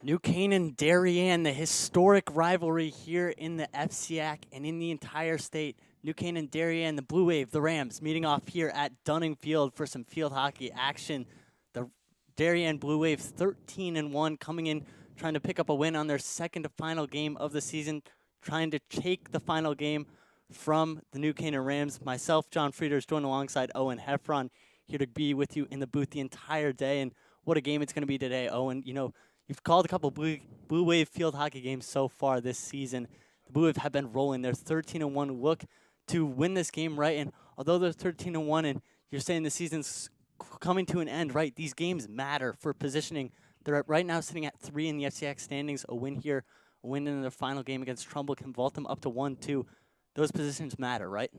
New Canaan, Darien, the historic rivalry here in the FCAC and in the entire state. New Canaan, Darien, the Blue Wave, the Rams, meeting off here at Dunning Field for some field hockey action. The Darien Blue Wave 13-1, coming in trying to pick up a win on their second to final game of the season, trying to take the final game from the New Canaan Rams. Myself, John Frieders, joined alongside Owen Heffron, here to be with you in the booth the entire day. And what a game it's going to be today, Owen. You know, you've called a couple Blue Wave field hockey games so far this season. The Blue Wave have been rolling. They're 13-1. Look to win this game, right? And although they're 13-1 and you're saying the season's coming to an end, right? These games matter for positioning. They're right now sitting at 3 in the FCX standings. A win here, a win in their final game against Trumbull can vault them up to 1-2. Those positions matter, right?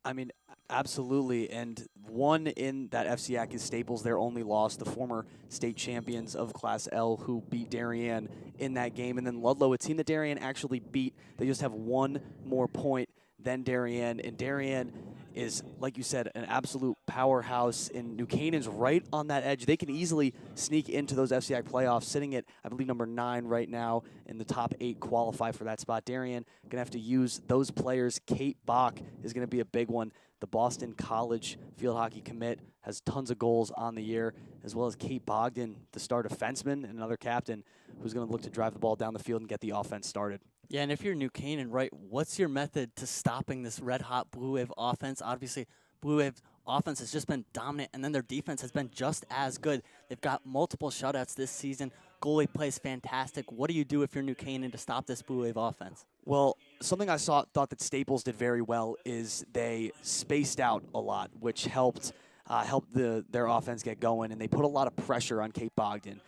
I mean, absolutely. And one in that FCAC is Staples, their only loss, the former state champions of Class L who beat Darien in that game. And then Ludlow, a team that Darien actually beat. They just have one more point than Darien. And Darien is, like you said, an absolute powerhouse. And New Canaan's right on that edge. They can easily sneak into those FCAC playoffs, sitting at, I believe, number 9 right now, and the top 8 qualify for that spot. Darien going to have to use those players. Kate Bach is going to be a big one. The Boston College field hockey commit has tons of goals on the year, as well as Kate Bogdan, the star defenseman, and another captain who's going to look to drive the ball down the field and get the offense started. Yeah, and if you're New Canaan, right, what's your method to stopping this red-hot Blue Wave offense? Obviously, Blue Wave offense has just been dominant, and then their defense has been just as good. They've got multiple shutouts this season. Goalie plays fantastic. What do you do if you're New Canaan to stop this Blue Wave offense? Well, something I thought that Staples did very well is they spaced out a lot, which helped their offense get going, and they put a lot of pressure on Kate Bogdan.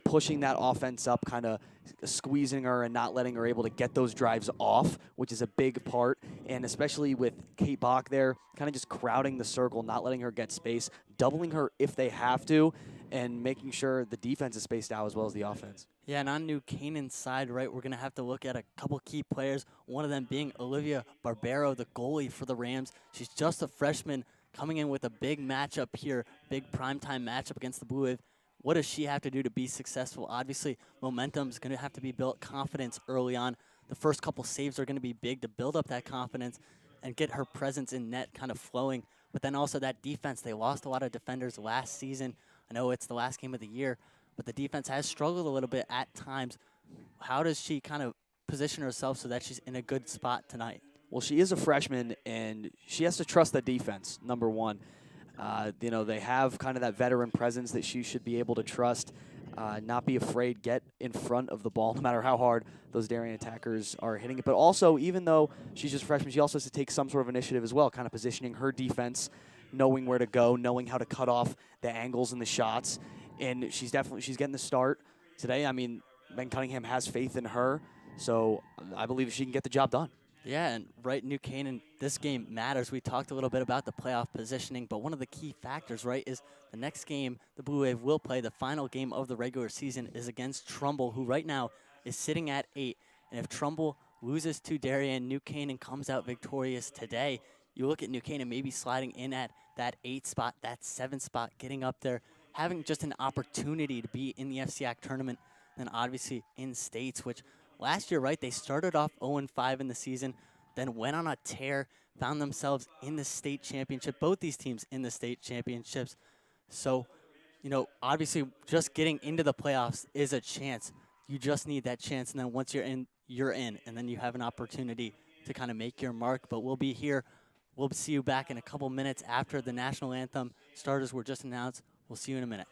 Pushing that offense up, kind of squeezing her and not letting her able to get those drives off, which is a big part. And especially with Kate Bach there, kind of just crowding the circle, not letting her get space, doubling her if they have to, and making sure the defense is spaced out as well as the offense. Yeah, and on New Canaan's side, right, we're going to have to look at a couple key players, one of them being Olivia Barbero, the goalie for the Rams. She's just a freshman coming in with a big matchup here, big primetime matchup against the Blue Wave. What does she have to do to be successful? Obviously, momentum's going to have to be built, confidence early on. The first couple saves are going to be big to build up that confidence and get her presence in net kind of flowing. But then also that defense, they lost a lot of defenders last season. I know it's the last game of the year, but the defense has struggled a little bit at times. How does she kind of position herself so that she's in a good spot tonight? Well, she is a freshman, and she has to trust the defense, number one. You know, they have kind of that veteran presence that she should be able to trust, not be afraid, get in front of the ball, no matter how hard those Darien attackers are hitting it. But also, even though she's just a freshman, she also has to take some sort of initiative as well, kind of positioning her defense, knowing where to go, knowing how to cut off the angles and the shots. And she's getting the start today. I mean, Ben Cunningham has faith in her, so I believe she can get the job done. Yeah, and right, New Canaan, this game matters. We talked a little bit about the playoff positioning, but one of the key factors, right, is the next game the Blue Wave will play, the final game of the regular season, is against Trumbull, who right now is sitting at 8. And if Trumbull loses to Darien, New Canaan comes out victorious today. You look at New Canaan maybe sliding in at that 8 spot, that 7 spot, getting up there, having just an opportunity to be in the FCAC tournament, and obviously in states, which last year, right, they started off 0-5 in the season, then went on a tear, found themselves in the state championship, both these teams in the state championships. So, you know, obviously just getting into the playoffs is a chance. You just need that chance, and then once you're in, and then you have an opportunity to kind of make your mark. But we'll be here. We'll see you back in a couple minutes after the national anthem. Starters were just announced. We'll see you in a minute.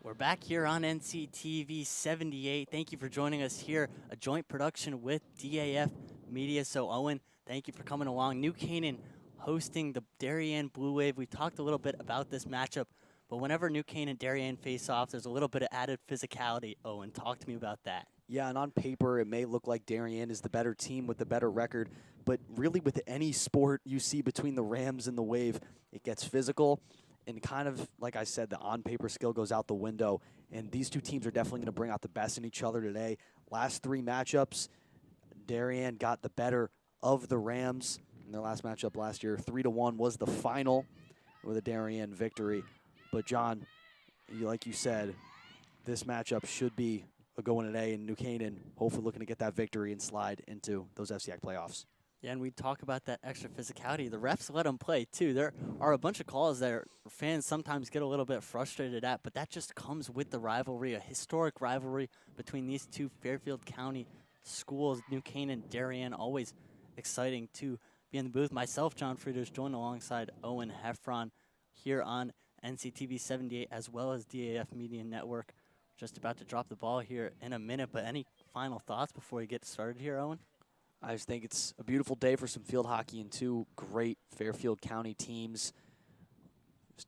We're back here on NCTV 78. Thank you for joining us here, a joint production with DAF Media. So, Owen, thank you for coming along. New Canaan hosting the Darien Blue Wave. We talked a little bit about this matchup, but whenever New Canaan and Darien face off, there's a little bit of added physicality. Owen, talk to me about that. Yeah, and on paper, it may look like Darien is the better team with the better record, but really with any sport you see between the Rams and the Wave, it gets physical. And kind of, like I said, the on-paper skill goes out the window. And these two teams are definitely going to bring out the best in each other today. Last three matchups, Darien got the better of the Rams in their last matchup last year. 3-1 was the final with a Darien victory. But, John, like you said, this matchup should be a go-in today. And New Canaan hopefully looking to get that victory and slide into those FCAC playoffs. Yeah, and we talk about that extra physicality. The refs let them play, too. There are a bunch of calls that fans sometimes get a little bit frustrated at, but that just comes with the rivalry, a historic rivalry between these two Fairfield County schools. New Canaan, Darien, always exciting to be in the booth. Myself, John Frieders, joined alongside Owen Heffron here on NCTV 78, as well as DAF Media Network. Just about to drop the ball here in a minute, but any final thoughts before we get started here, Owen? I just think it's a beautiful day for some field hockey and two great Fairfield County teams.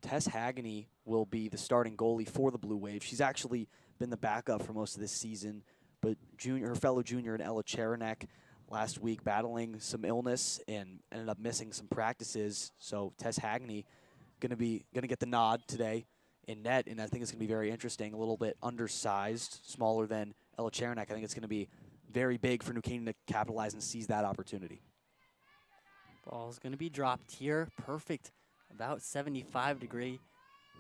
Tess Hagany will be the starting goalie for the Blue Wave. She's actually been the backup for most of this season, but her fellow junior and Ella Cherenek last week battling some illness and ended up missing some practices. So Tess Hagany gonna get the nod today in net, and I think it's gonna be very interesting. A little bit undersized, smaller than Ella Cherenek. I think it's gonna be very big for New Canaan to capitalize and seize that opportunity. Ball's going to be dropped here. Perfect, about 75-degree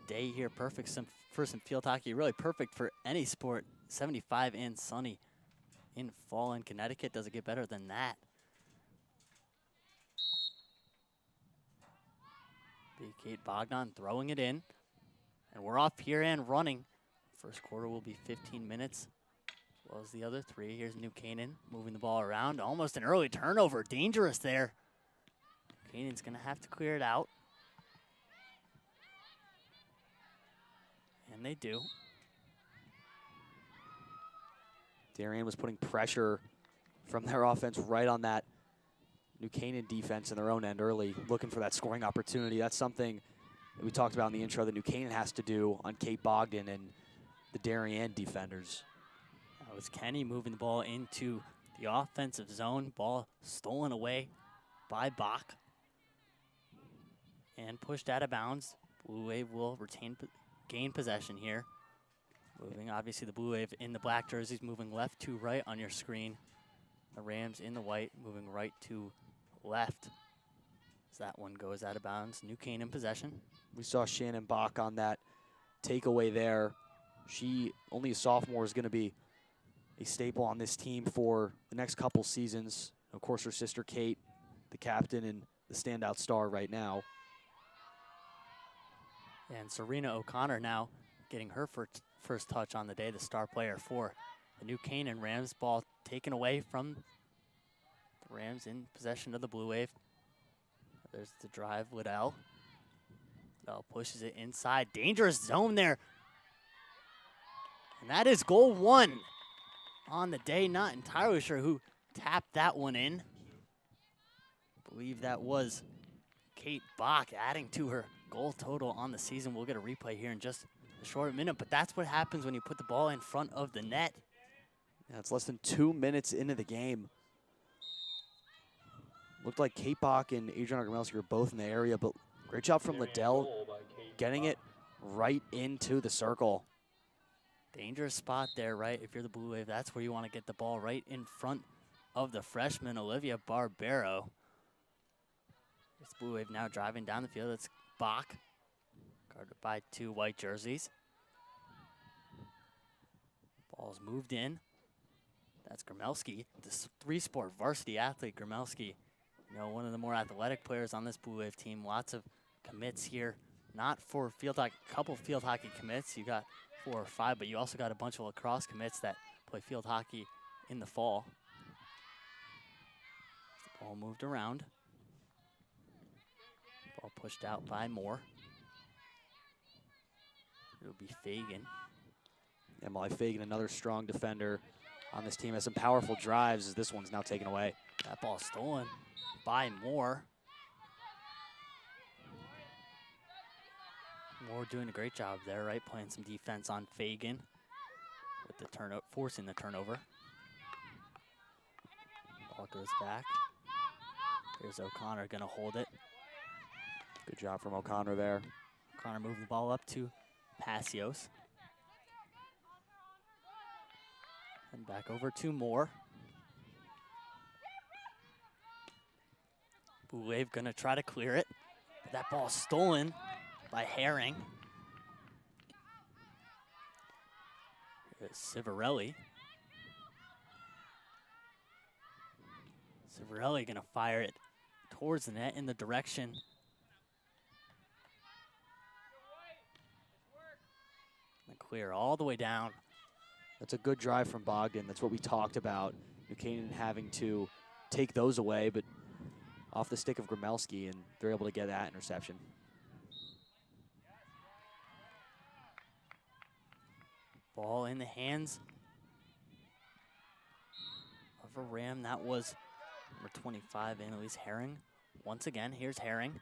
day here. Perfect for some field hockey. Really perfect for any sport. 75 and sunny in fall in Connecticut. Does it get better than that? Big Kate Bogdan throwing it in. And we're off here and running. First quarter will be 15 minutes. As well as the other three. Here's New Canaan moving the ball around. Almost an early turnover. Dangerous there. Canaan's going to have to clear it out. And they do. Darien was putting pressure from their offense right on that New Canaan defense in their own end early, looking for that scoring opportunity. That's something that we talked about in the intro that New Canaan has to do on Kate Bogdan and the Darien defenders. That was Kenny moving the ball into the offensive zone. Ball stolen away by Bach and pushed out of bounds. Blue Wave will gain possession here. Moving, obviously, the Blue Wave in the black jerseys, moving left to right on your screen. The Rams in the white, moving right to left. As that one goes out of bounds. New Canaan possession. We saw Shannon Bach on that takeaway there. She, only a sophomore, is going to be a staple on this team for the next couple seasons. Of course, her sister Kate, the captain and the standout star right now. And Serena O'Connor now getting her first touch on the day, the star player for the New Canaan Rams. Ball taken away from the Rams in possession of the Blue Wave. There's the drive, Liddell. Liddell pushes it inside. Dangerous zone there. And that is goal one on the day. Not entirely sure who tapped that one in. I believe that was Kate Bach adding to her goal total on the season. We'll get a replay here in just a short minute, but that's what happens when you put the ball in front of the net. Yeah, it's less than 2 minutes into the game. Looked like Kate Bach and Adriana Gromelsky were both in the area, but great job from Liddell getting it right into the circle. Dangerous spot there, right? If you're the Blue Wave, that's where you want to get the ball, right in front of the freshman, Olivia Barbero. This Blue Wave now driving down the field. It's Bach, guarded by two white jerseys. Ball's moved in. That's Gromelsky, this three-sport varsity athlete, Gromelsky. You know, one of the more athletic players on this Blue Wave team. Lots of commits here. Not for field hockey, couple field hockey commits. You got 4 or 5, but you also got a bunch of lacrosse commits that play field hockey in the fall. The ball moved around. Ball pushed out by Moore. It'll be Fagan. Emily Fagan, another strong defender on this team, has some powerful drives as this one's now taken away. That ball stolen by Moore. Moore doing a great job there, right? Playing some defense on Fagan with the turnover, forcing the turnover. Ball goes back. Here's O'Connor gonna hold it. Good job from O'Connor there. O'Connor moving the ball up to Passios. And back over to Moore. Blue Wave gonna try to clear it. But that ball stolen by Herring. Here's Civarelli. Civarelli gonna fire it towards the net in the direction. And clear all the way down. That's a good drive from Bogdan. That's what we talked about. New Canaan having to take those away, but off the stick of Gromelski, and they're able to get that interception. Ball in the hands of a Ram. That was number 25, Annalise Herring. Once again, here's Herring.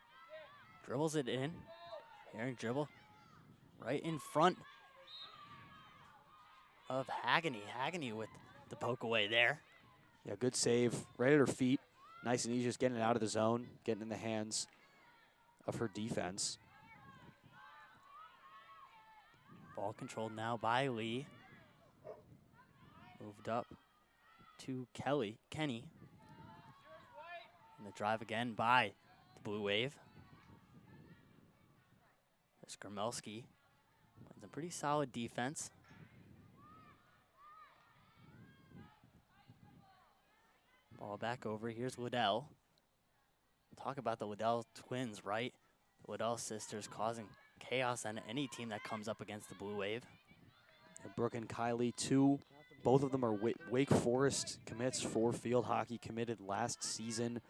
Dribbles it in. Herring dribble right in front of Haggany. Haggany with the poke away there. Yeah, good save. Right at her feet. Nice and easy, just getting it out of the zone, getting in the hands of her defense. Ball controlled now by Lee. Moved up to Kenny. And the drive again by the Blue Wave. There's Gromelski. Playing some pretty solid defense. Ball back over. Here's Liddell. Talk about the Liddell twins, right? The Liddell sisters causing chaos on any team that comes up against the Blue Wave. And Brooke and Kylie, both of them are Wake Forest commits for field hockey, committed last season.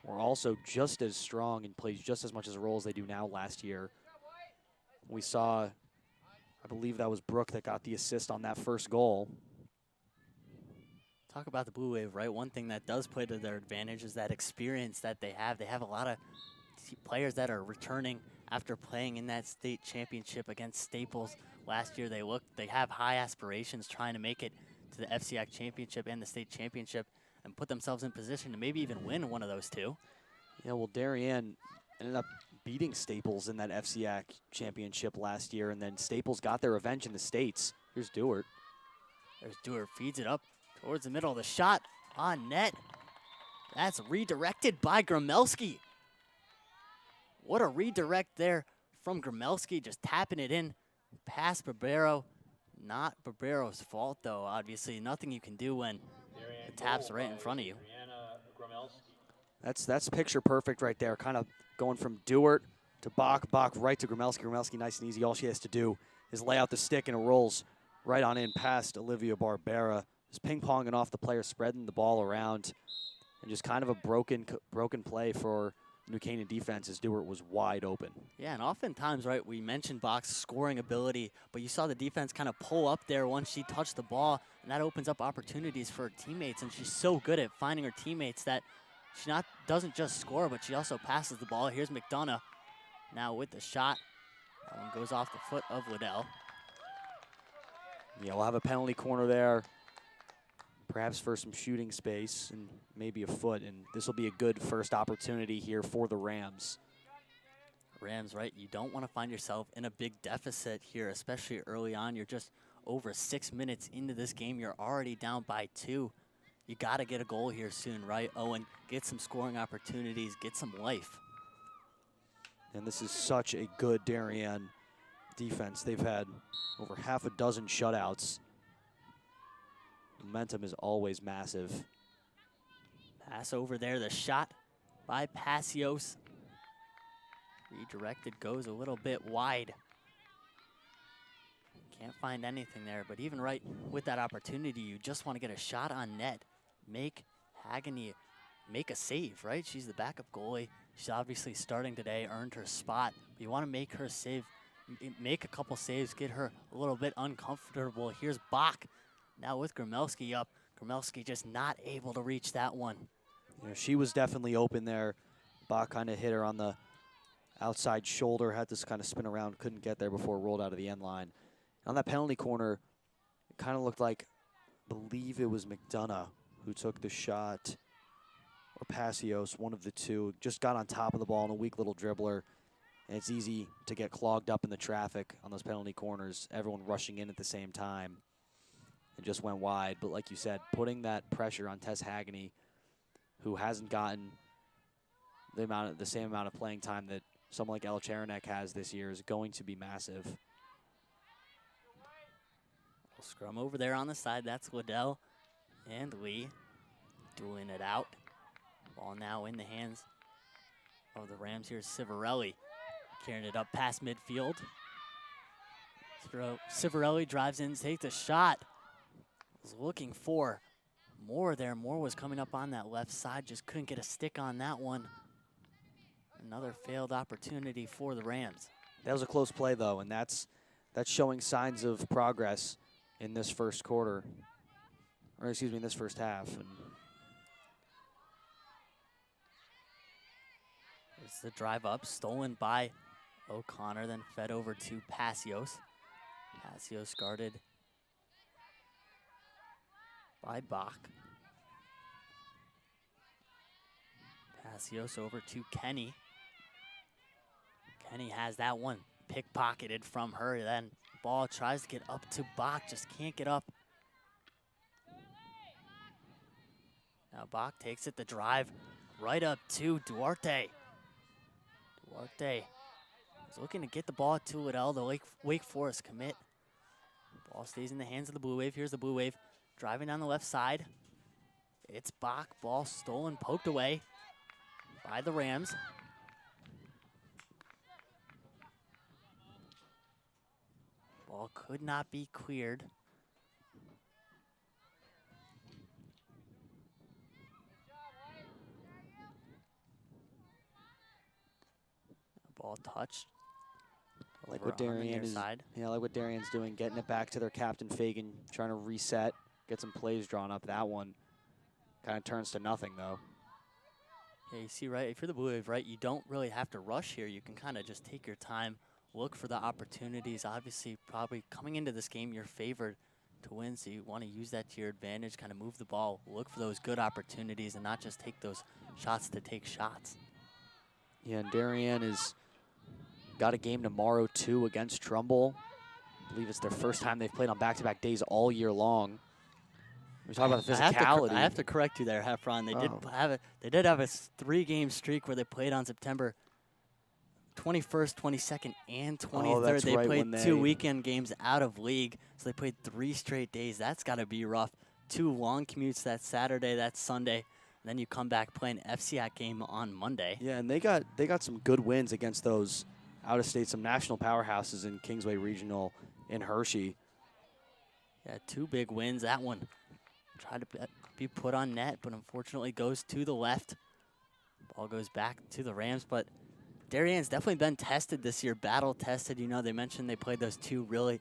Were also just as strong and plays just as much as a role as they do now last year. We saw, I believe that was Brooke that got the assist on that first goal. Talk about the Blue Wave, right? One thing that does play to their advantage is that experience that they have. They have a lot of players that are returning after playing in that state championship against Staples last year. They have high aspirations trying to make it to the FCIAC championship and the state championship and put themselves in position to maybe even win one of those two. Yeah, well, Darien ended up beating Staples in that FCIAC championship last year, and then Staples got their revenge in the States. Here's Dewart. There's Dewart, feeds it up towards the middle. The shot on net. That's redirected by Gromelski. What a redirect there from Gromelski, just tapping it in past Barbero. Not Barbero's fault, though, obviously. Nothing you can do when the tap's right in front of you. That's picture perfect right there, kind of going from Dewart to Bach right to Gromelski. Gromelski nice and easy. All she has to do is lay out the stick, and it rolls right on in past Olivia Barbera. Just ping-ponging off the player, spreading the ball around, and just kind of a broken play for New Canaan defense as Dewart was wide open. Yeah, and oftentimes, right, we mentioned Bach's scoring ability, but you saw the defense kind of pull up there once she touched the ball, and that opens up opportunities for her teammates, and she's so good at finding her teammates that she doesn't just score, but she also passes the ball. Here's McDonough now with the shot. That one goes off the foot of Liddell. Yeah, we'll have a penalty corner there, perhaps for some shooting space and maybe a foot, and this will be a good first opportunity here for the Rams. Rams, right, you don't want to find yourself in a big deficit here, especially early on. You're just over 6 minutes into this game. You're already down by 2. You got to get a goal here soon, right, Owen? Get some scoring opportunities, get some life. And this is such a good Darien defense. They've had over half a dozen shutouts. Momentum is always massive. Pass over there, the shot by Passios. Redirected, goes a little bit wide. Can't find anything there, but even right with that opportunity, you just want to get a shot on net. Make Haggany make a save, right? She's the backup goalie. She's obviously starting today, earned her spot, but you want to make her save make a couple saves, get her a little bit uncomfortable. Here's Bach now with Gromelski up. Gromelski just not able to reach that one. Yeah, she was definitely open there. Bach kind of hit her on the outside shoulder, had to kind of spin around, couldn't get there before it rolled out of the end line. On that penalty corner, it kind of looked like, I believe it was McDonough who took the shot, or Passios, one of the two, just got on top of the ball in a weak little dribbler. And it's easy to get clogged up in the traffic on those penalty corners, everyone rushing in at the same time. It just went wide, but like you said, putting that pressure on Tess Hagney, who hasn't gotten the same amount of playing time that someone like El Cheranek has this year, is going to be massive. We'll scrum over there on the side. That's Liddell and Lee dueling it out. Ball now in the hands of the Rams. Here's Civarelli carrying it up past midfield. Civarelli drives in, takes a shot. Was looking for Moore there. Moore was coming up on that left side, just couldn't get a stick on that one. Another failed opportunity for the Rams. That was a close play, though, and that's showing signs of progress in this first quarter, or excuse me, in this first half. And it's the drive up, stolen by O'Connor, then fed over to Passios. Passios guarded by Bach. Passios over to Kenny. Kenny has that one pickpocketed from her. Then ball tries to get up to Bach, just can't get up. Now Bach takes it, the drive right up to Duarte. Duarte is looking to get the ball to Liddell, the Wake Forest commit. Ball stays in the hands of the Blue Wave. Here's the Blue Wave driving down the left side. It's Bach, ball stolen, poked away by the Rams. Ball could not be cleared. Ball touched. Like what Darien is, yeah, like what Darien's doing, getting it back to their captain Fagan, trying to reset, get some plays drawn up. That one kind of turns to nothing, though. Yeah, you see, right, if you're the Blue Wave, right, you don't really have to rush here. You can kind of just take your time, look for the opportunities. Obviously, probably coming into this game, you're favored to win, so you want to use that to your advantage, kind of move the ball, look for those good opportunities, and not just take those shots to take shots. Yeah, and Darien is got a game tomorrow, too, against Trumbull. I believe it's their first time they've played on back-to-back days all year long. We talk about the physicality. I have to correct you there, Heffron. They did have a 3-game streak where they played on September 21st, 22nd, and 23rd. They right, played 2 weekend games out of league, so they played 3 straight days. That's got to be rough. 2 long commutes that Saturday, that Sunday, and then you come back playing an FCAC game on Monday. Yeah, and they got some good wins against those out-of-state, some national powerhouses in Kingsway Regional and Hershey. Yeah, 2 big wins. That one tried to be put on net, but unfortunately goes to the left. Ball goes back to the Rams, but Darien's definitely been tested this year, battle tested. You know, they mentioned they played those 2 really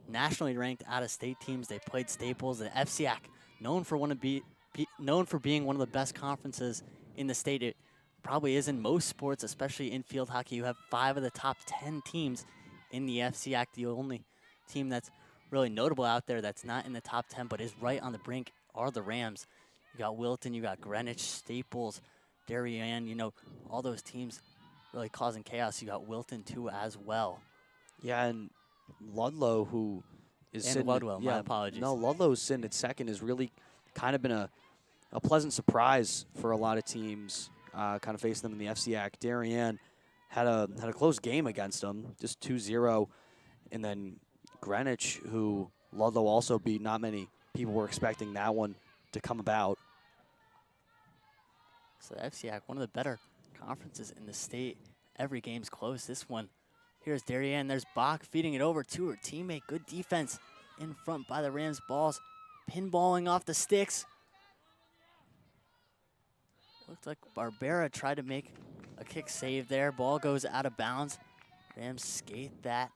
nationally ranked out-of-state teams. They played Staples, the FCAC, known for being one of the best conferences in the state. It probably is in most sports, especially in field hockey. You have 5 of the top 10 teams in the FCAC. The only team that's really notable out there that's not in the top 10 but is right on the brink are the Rams. You got Wilton, you got Greenwich, Staples, Darien, you know, all those teams really causing chaos. You got Wilton too as well. Yeah, and Ludlow, who is sitting, Ludlow, my apologies. No, Ludlow's sitting at second has really kind of been a pleasant surprise for a lot of teams, kind of facing them in the FCAC. Darien had a close game against them, just 2-0, and then Greenwich, who Ludlow also beat. Not many people were expecting that one to come about. So the FCAC, one of the better conferences in the state. Every game's close. This one, here's Darien. There's Bach feeding it over to her teammate. Good defense in front by the Rams. Balls pinballing off the sticks. Looked like Barbera tried to make a kick save there. Ball goes out of bounds Rams skate that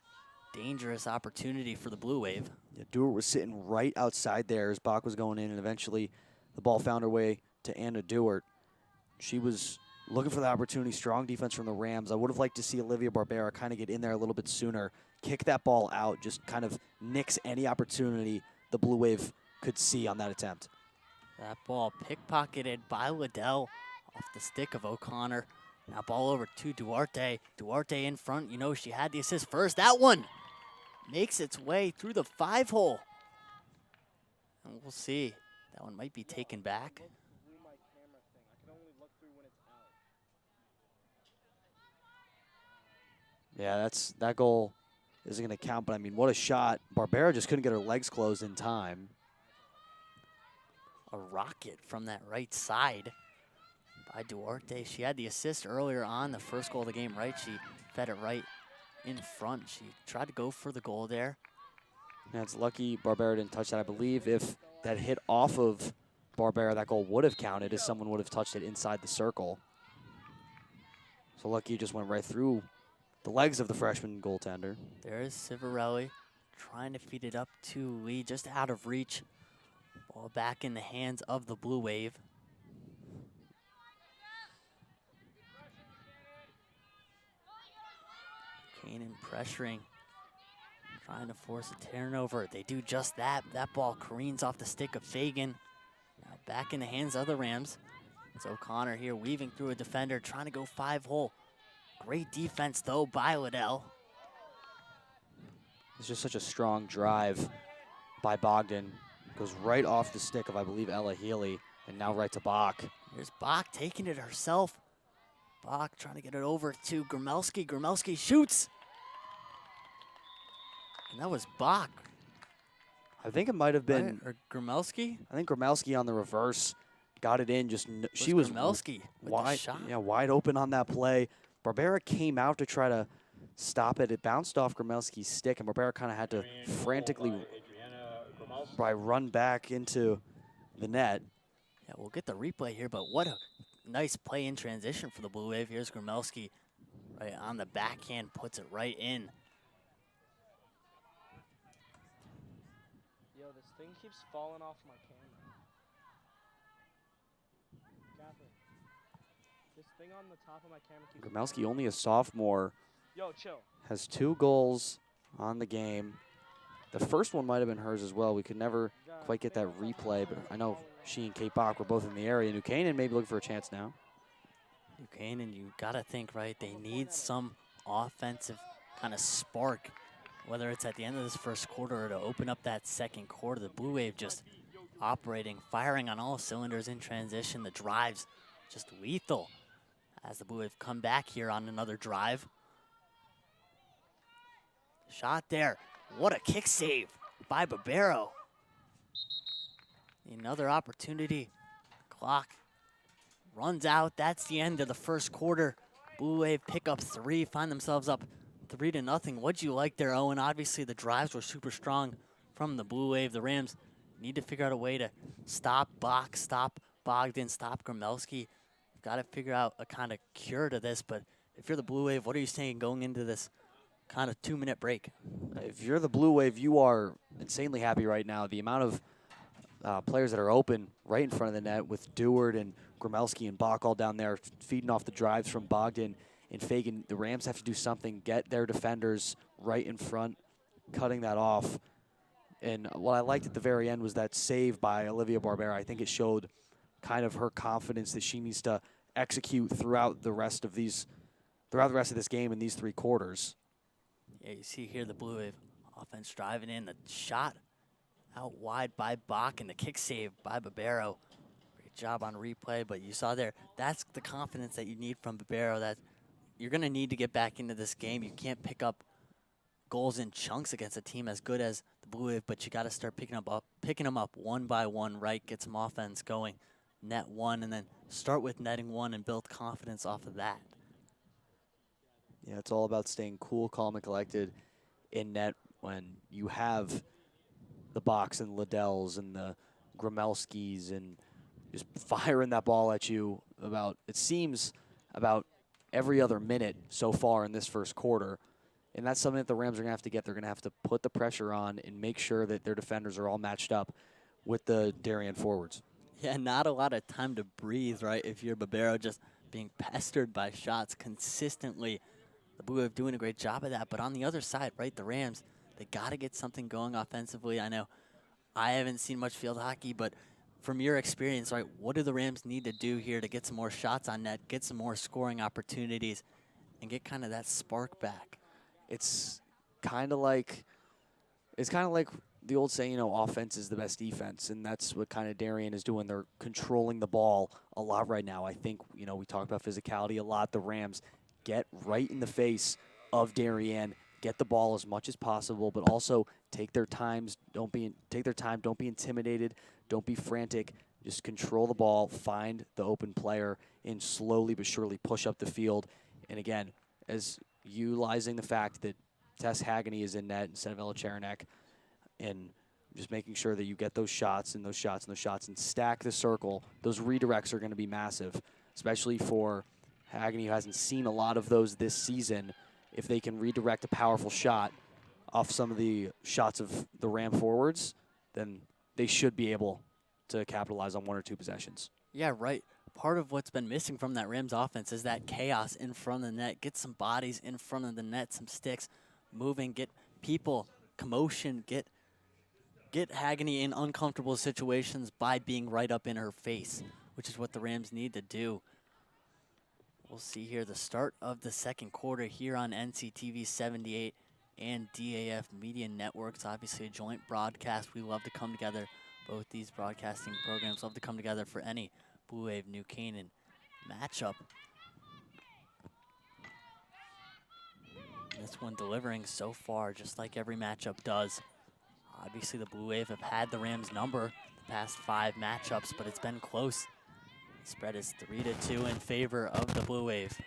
dangerous opportunity for the Blue Wave. Yeah, Dewar was sitting right outside there as Bach was going in, and eventually the ball found her way to Anna Dewart. She was looking for the opportunity, strong defense from the Rams. I would have liked to see Olivia Barbera kind of get in there a little bit sooner, kick that ball out, just kind of nix any opportunity the Blue Wave could see on that attempt. That ball pickpocketed by Liddell off the stick of O'Connor. Now ball over to Duarte. Duarte in front. You know she had the assist first. That one makes its way through the 5-hole. And we'll see. That one might be taken back. Yeah, that goal isn't going to count, but I mean, what a shot. Barbera just couldn't get her legs closed in time. A rocket from that right side by Duarte. She had the assist earlier on the first goal of the game, right? She fed it right in front. She tried to go for the goal there. Yeah, it's lucky Barbera didn't touch that. I believe if that hit off of Barbera, that goal would have counted as someone would have touched it inside the circle. So lucky it just went right through the legs of the freshman goaltender. There is Civarelli trying to feed it up to Lee, just out of reach. Ball back in the hands of the Blue Wave. Canaan pressuring, trying to force a turnover. They do just that. That ball careens off the stick of Fagan. Now back in the hands of the Rams. It's O'Connor here weaving through a defender, trying to go 5-hole. Great defense, though, by Liddell. It's just such a strong drive by Bogdan. Goes right off the stick of, I believe, Ella Healy, and now right to Bach. Here's Bach taking it herself. Bach trying to get it over to Gromelski. Gromelski shoots. And that was Bach. I think it might have been... Right? Or Gromelski? I think Gromelski on the reverse got it in. She was Gromelski with the shot. Yeah, wide open on that play. Barbera came out to try to stop it. It bounced off Gromelski's stick, and Barbera kind of had to frantically run back into the net. Yeah, we'll get the replay here, but what a nice play in transition for the Blue Wave. Here's Gromelski right on the backhand, puts it right in. Yo, this thing keeps falling off my camera. Catherine, this thing on the top of my camera keeps Gromelski, only a sophomore, Yo, chill. has 2 goals on the game. The first one might have been hers as well. We could never quite get that replay, but I know she and Kate Bach were both in the area. New Canaan maybe looking for a chance now. New Canaan, you gotta think, right? They need some offensive kind of spark, whether it's at the end of this first quarter or to open up that second quarter. The Blue Wave just operating, firing on all cylinders in transition. The drives just lethal as the Blue Wave come back here on another drive. Shot there. What a kick save by Barbero. Another opportunity. Clock runs out. That's the end of the first quarter. Blue Wave pick up 3, find themselves up 3-0. What'd you like there, Owen? Obviously, the drives were super strong from the Blue Wave. The Rams need to figure out a way to stop Bach, stop Bogdan, stop Gromelski. Got to figure out a kind of cure to this, but if you're the Blue Wave, what are you saying going into this kind of 2-minute break? If you're the Blue Wave, you are insanely happy right now. The amount of players that are open right in front of the net with Dewart and Gromelski and Bach all down there feeding off the drives from Bogdan and Fagan. The Rams have to do something, get their defenders right in front, cutting that off. And what I liked at the very end was that save by Olivia Barbera. I think it showed kind of her confidence that she needs to execute throughout the rest of this game in these 3 quarters. Yeah, you see here the Blue Wave offense driving in. The shot out wide by Bach and the kick save by Barbero. Great job on replay, but you saw there, that's the confidence that you need from Barbero, that you're going to need to get back into this game. You can't pick up goals in chunks against a team as good as the Blue Wave, but you got to start picking them up one by one, right? Get some offense going, net 1, and then start with netting 1 and build confidence off of that. Yeah, it's all about staying cool, calm, and collected in net when you have the Bachs and Liddells and the Gromelskis and just firing that ball at you it seems about every other minute so far in this first quarter. And that's something that the Rams are going to have to get. They're going to have to put the pressure on and make sure that their defenders are all matched up with the Darien forwards. Yeah, not a lot of time to breathe, right? If you're Barbero, just being pestered by shots consistently. The Blue Wave doing a great job of that. But on the other side, right, the Rams, they got to get something going offensively. I know I haven't seen much field hockey, but from your experience, right, what do the Rams need to do here to get some more shots on net, get some more scoring opportunities, and get kind of that spark back? It's kind of like the old saying, you know, offense is the best defense, and that's what kind of Darien is doing. They're controlling the ball a lot right now. I think, you know, we talk about physicality a lot. The Rams get right in the face of Darien, get the ball as much as possible, but also take their times. Don't be intimidated. Don't be frantic. Just control the ball, find the open player, and slowly but surely push up the field. And again, as utilizing the fact that Tess Hagany is in net instead of Ella Cherenek, and just making sure that you get those shots and those shots and those shots and stack the circle. Those redirects are going to be massive, especially for Hagany, who hasn't seen a lot of those this season. If they can redirect a powerful shot off some of the shots of the Ram forwards, then they should be able to capitalize on one or two possessions. Yeah, right. Part of what's been missing from that Rams offense is that chaos in front of the net. Get some bodies in front of the net, some sticks moving, get people, commotion, get Hagany in uncomfortable situations by being right up in her face, which is what the Rams need to do. We'll see here the start of the second quarter here on NCTV 78 and DAF Media Networks. Obviously a joint broadcast. We love to come together. Both these broadcasting programs love to come together for any Blue Wave New Canaan matchup. This one delivering so far, just like every matchup does. Obviously, the Blue Wave have had the Rams' number the past 5 matchups, but it's been close. The spread is 3-2 in favor of the Blue Wave.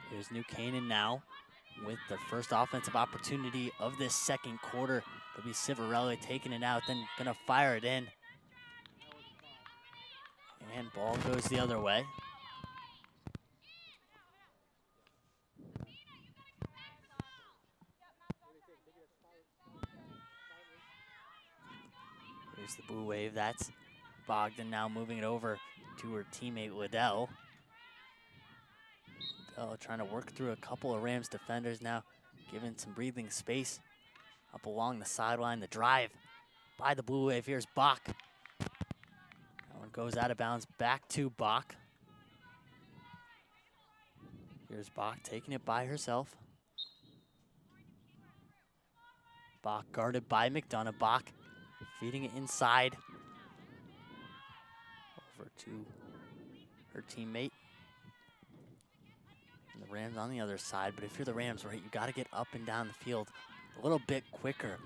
Here's New Canaan now with the first offensive opportunity of this second quarter. It'll be Civarelli taking it out, then gonna fire it in. And ball goes the other way. Here's the Blue Wave. That's Bogdan now moving it over to her teammate Liddell. Liddell trying to work through a couple of Rams defenders now, giving some breathing space up along the sideline. The drive by the Blue Wave. Here's Bach. That one goes out of bounds back to Bach. Here's Bach taking it by herself. Bach guarded by McDonough. Bach feeding it inside over to her teammate. And the Rams on the other side. But if you're the Rams, right, you got to get up and down the field a little bit quicker.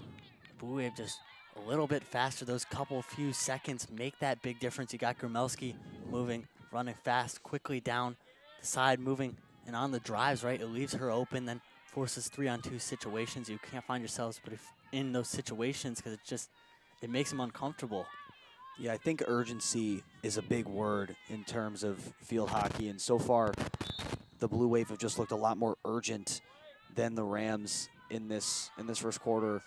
Blue Wave just a little bit faster. Those few seconds make that big difference. You got Grumelski moving, running fast, quickly down the side, moving, and on the drives, right, it leaves her open, then forces 3-on-2 situations. You can't find yourselves but if in those situations because it makes them uncomfortable. Yeah, I think urgency is a big word in terms of field hockey, and so far the Blue Wave have just looked a lot more urgent than the Rams in this first quarter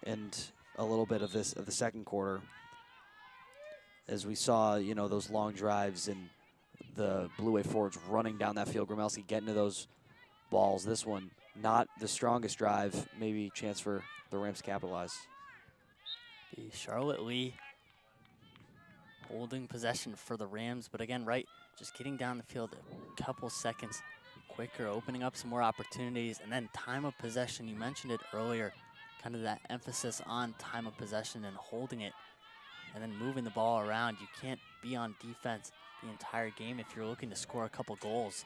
and a little bit of the second quarter. As we saw, you know, those long drives and the Blue Wave forwards running down that field, Grumelski getting to those balls. This one, not the strongest drive, maybe chance for the Rams to capitalize. Be Charlotte Lee holding possession for the Rams, but again, right, just getting down the field a couple seconds quicker, opening up some more opportunities, and then time of possession. You mentioned it earlier, kind of that emphasis on time of possession and holding it, and then moving the ball around. You can't be on defense the entire game if you're looking to score a couple goals.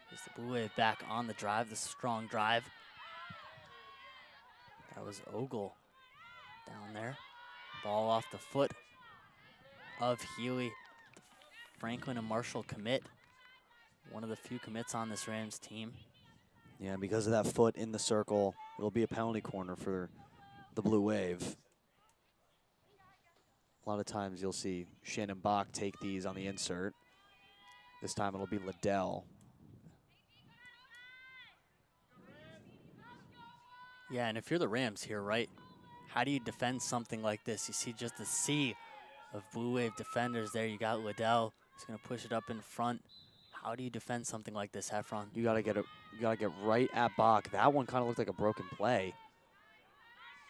Here's the Blue Wave back on the drive, the strong drive. That was Ogle down there. Ball off the foot of Healy. Franklin and Marshall commit. One of the few commits on this Rams team. Yeah, because of that foot in the circle, it'll be a penalty corner for the Blue Wave. A lot of times you'll see Shannon Bach take these on the insert. This time it'll be Liddell. Yeah, and if you're the Rams here, right, how do you defend something like this? You see just a sea of Blue Wave defenders there. You got Liddell. He's going to push it up in front. How do you defend something like this, Heffron? You gotta get right at Bach. That one kind of looked like a broken play.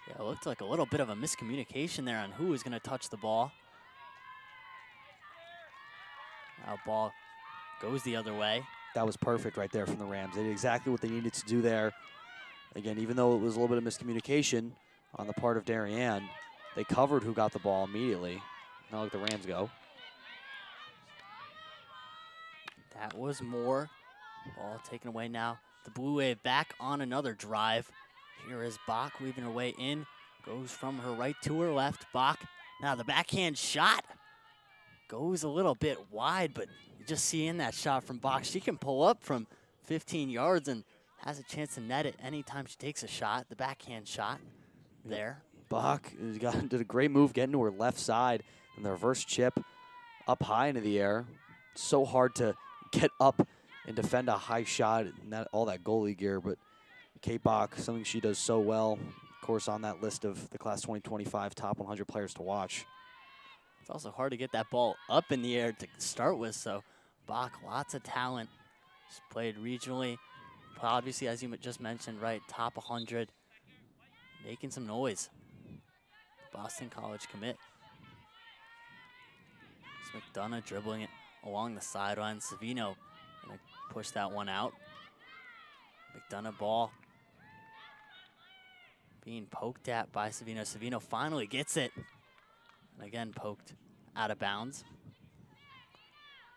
Yeah, it looked like a little bit of a miscommunication there on who was going to touch the ball. Now ball goes the other way. That was perfect right there from the Rams. They did exactly what they needed to do there. Again, even though it was a little bit of miscommunication on the part of Darien, they covered who got the ball immediately. Not like the Rams go. That was more. Ball taken away now. The Blue Wave back on another drive. Here is Bach weaving her way in. Goes from her right to her left. Bach, now the backhand shot. Goes a little bit wide, but you just see in that shot from Bach, she can pull up from 15 yards and has a chance to net it anytime she takes a shot. The backhand shot there. Bach did a great move getting to her left side, and the reverse chip up high into the air. So hard to get up and defend a high shot and all that goalie gear, but Kate Bach, something she does so well, of course, on that list of the Class 2025 top 100 players to watch. It's also hard to get that ball up in the air to start with, so Bach, lots of talent. She's played regionally. Obviously, as you just mentioned, right, top 100, making some noise. Boston College commit. It's McDonough dribbling it along the sideline. Savino gonna push that one out. McDonough ball being poked at by Savino. Savino finally gets it. And again, poked out of bounds.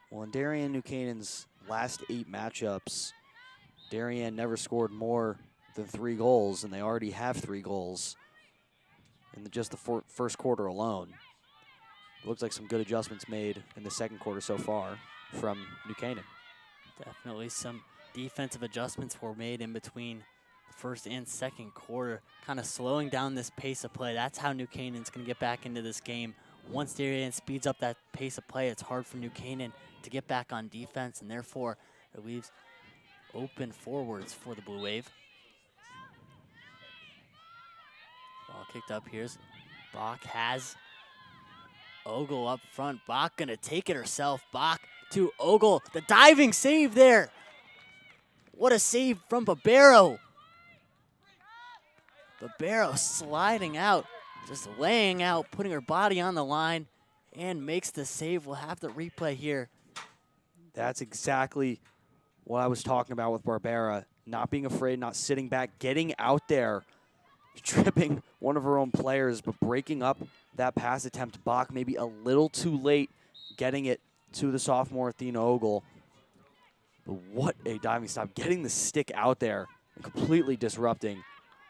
Well, in Darien New Canaan's last 8 matchups, Darien never scored more than 3 goals, and they already have 3 goals in just the first quarter alone. It looks like some good adjustments made in the second quarter so far from New Canaan. Definitely some defensive adjustments were made in between the first and second quarter, kind of slowing down this pace of play. That's how New Canaan's going to get back into this game. Once Darien speeds up that pace of play, it's hard for New Canaan to get back on defense, and therefore it leaves open forwards for the Blue Wave. Ball kicked up. Here's Bach has Ogle up front. Bach gonna take it herself. Bach to Ogle. The diving save there. What a save from Barbero. Barbero sliding out, just laying out, putting her body on the line, and makes the save. We'll have the replay here. That's exactly what I was talking about with Barbera. Not being afraid, not sitting back, getting out there, tripping one of her own players, but breaking up that pass attempt. Bach maybe a little too late getting it to the sophomore Athena Ogle. But what a diving stop. Getting the stick out there and completely disrupting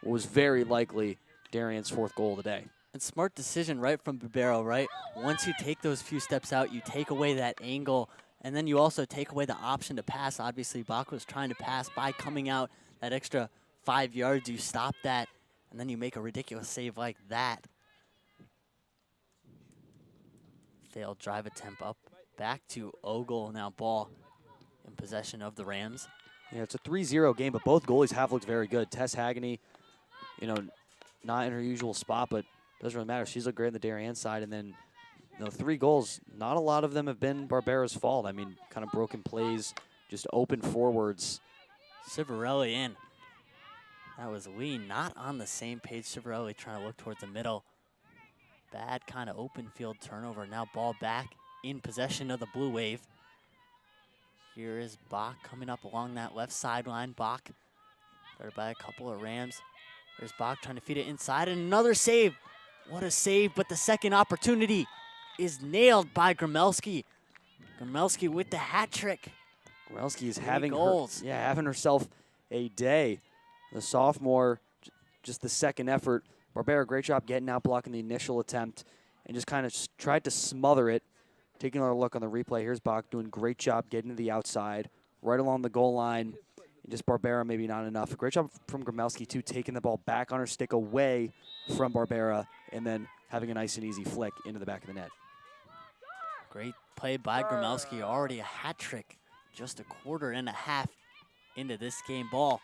what was very likely Darien's 4th goal of the day. And smart decision right from Barbero, right? Once you take those few steps out, you take away that angle, and then you also take away the option to pass. Obviously, Bach was trying to pass by coming out that extra 5 yards. You stop that, and then you make a ridiculous save like that. Failed drive attempt up back to Ogle. Now ball in possession of the Rams. Yeah, it's a 3-0 game, but both goalies have looked very good. Tess Hagany, you know, not in her usual spot, but doesn't really matter. She's looked great on the Darien side, and then, you know, 3 goals, not a lot of them have been Barbera's fault. I mean, kind of broken plays, just open forwards. Civarelli in. That was Lee not on the same page. Civarelli trying to look towards the middle. Bad kind of open field turnover. Now ball back in possession of the Blue Wave. Here is Bach coming up along that left sideline. Bach started by a couple of Rams. There's Bach trying to feed it inside, and another save. What a save, but the second opportunity is nailed by Gromelski. Gromelski with the hat trick. Gromelski is 3 having goals. having herself a day. The sophomore, just the second effort. Barbera, great job getting out, blocking the initial attempt, and just kind of tried to smother it. Taking another look on the replay, here's Bach doing a great job getting to the outside, right along the goal line. And just Barbera maybe not enough. Great job from Gromelski, too, taking the ball back on her stick away from Barbera, and then having a nice and easy flick into the back of the net. Great play by Gromelski, already a hat trick, just a quarter and a half into this game. Ball,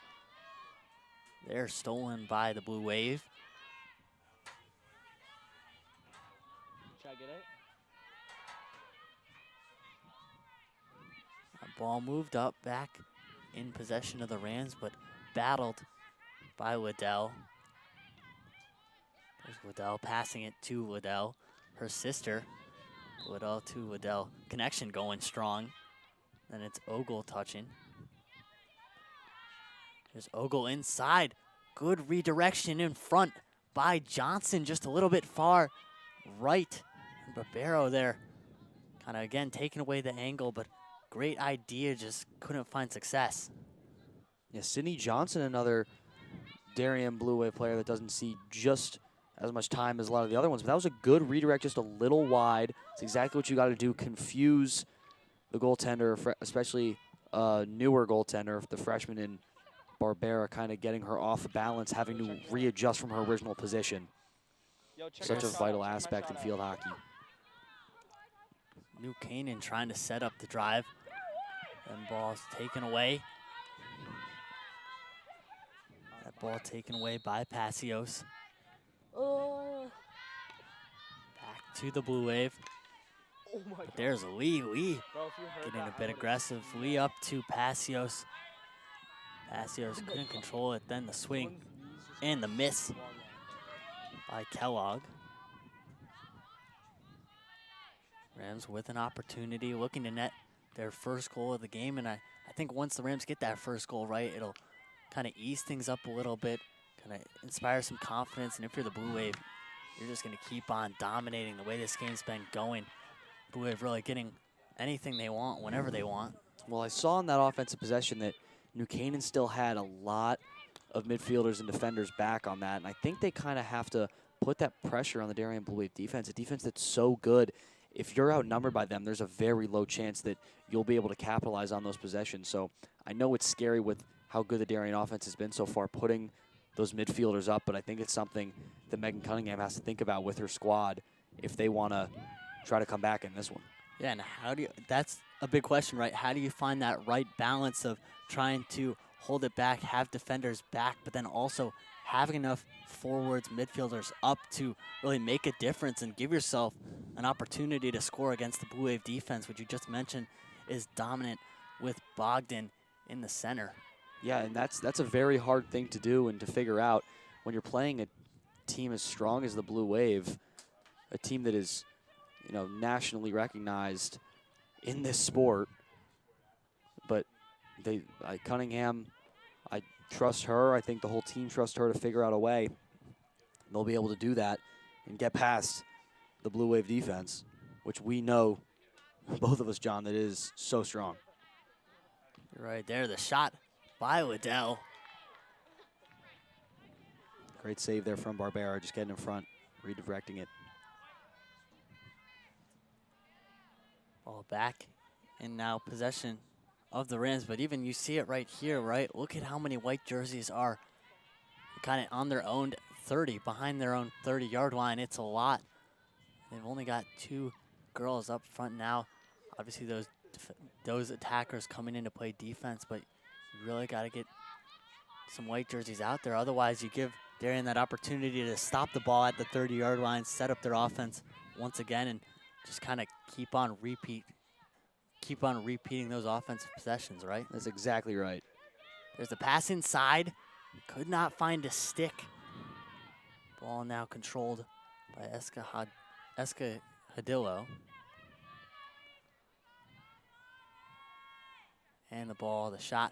they're stolen by the Blue Wave. Should I get it? Ball moved up, back in possession of the Rams, but battled by Liddell. There's Liddell passing it to Liddell, her sister. Liddell to Liddell. Connection going strong. Then it's Ogle touching. There's Ogle inside. Good redirection in front by Johnson, just a little bit far right. And Barbero there, kind of again taking away the angle, but great idea, just couldn't find success. Yeah, Sydney Johnson, another Darien Blue Wave player that doesn't see just as much time as a lot of the other ones, but that was a good redirect, just a little wide. It's exactly what you got to do, confuse the goaltender, especially newer goaltender, the freshman in Barbera, kind of getting her off balance, having to readjust from her original position. Yo, check Such my a shot vital out, check my aspect in shot field out. hockey. New Canaan trying to set up the drive. And ball's taken away. That ball taken away by Passios. Oh. Back to the Blue Wave. Oh my God. There's Lee. Lee Bro, if you heard getting that, a I bit would've aggressive. seen Lee that. up to Passios. Passios couldn't control it. Then the swing Someone's knees just and the miss swung on. by Kellogg. Rams with an opportunity, looking to net their first goal of the game. And I think once the Rams get that first goal right, it'll kind of ease things up a little bit, kind of inspire some confidence. And if you're the Blue Wave, you're just going to keep on dominating the way this game's been going. Blue Wave really getting anything they want whenever they want. Well, I saw in that offensive possession that New Canaan still had a lot of midfielders and defenders back on that, and I think they kind of have to put that pressure on the Darien Blue Wave defense, a defense that's so good. If you're outnumbered by them, there's a very low chance that you'll be able to capitalize on those possessions. So I know it's scary with how good the Darien offense has been so far, putting those midfielders up, but I think it's something that Megan Cunningham has to think about with her squad if they want to try to come back in this one. Yeah, and how do you, that's a big question, right? How do you find that right balance of trying to hold it back, have defenders back, but then also having enough forwards, midfielders up to really make a difference and give yourself an opportunity to score against the Blue Wave defense, which you just mentioned is dominant with Bogdan in the center. Yeah, and that's a very hard thing to do and to figure out when you're playing a team as strong as the Blue Wave, a team that is, you know, nationally recognized in this sport. But Cunningham, I trust her. I think the whole team trusts her to figure out a way. They'll be able to do that and get past the Blue Wave defense, which we know, both of us, John, that is so strong. You're right there, the shot by Liddell. Great save there from Barbera, just getting in front, redirecting it. Ball back, and now possession of the Rams, but even you see it right here, right? Look at how many white jerseys are kind of on their own 30, behind their own 30-yard line. It's a lot. They've only got 2 girls up front now. Obviously, those attackers coming in to play defense, but you really got to get some white jerseys out there. Otherwise, you give Darien that opportunity to stop the ball at the 30-yard line, set up their offense once again, and just kind of keep on repeating those offensive possessions, right? That's exactly right. There's the pass inside. Could not find a stick. Ball now controlled by Eska Hadillo. And the ball, the shot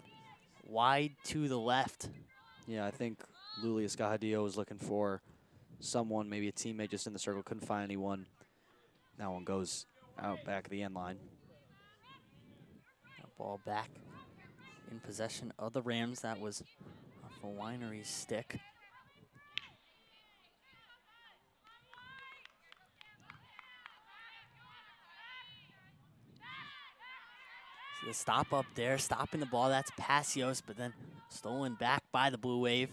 wide to the left. Yeah, I think Luli Escajadillo was looking for someone, maybe a teammate just in the circle, couldn't find anyone. That one goes out back of the end line. Ball back in possession of the Rams. That was off a Winery's stick. See the stop up there, stopping the ball. That's Passios, but then stolen back by the Blue Wave.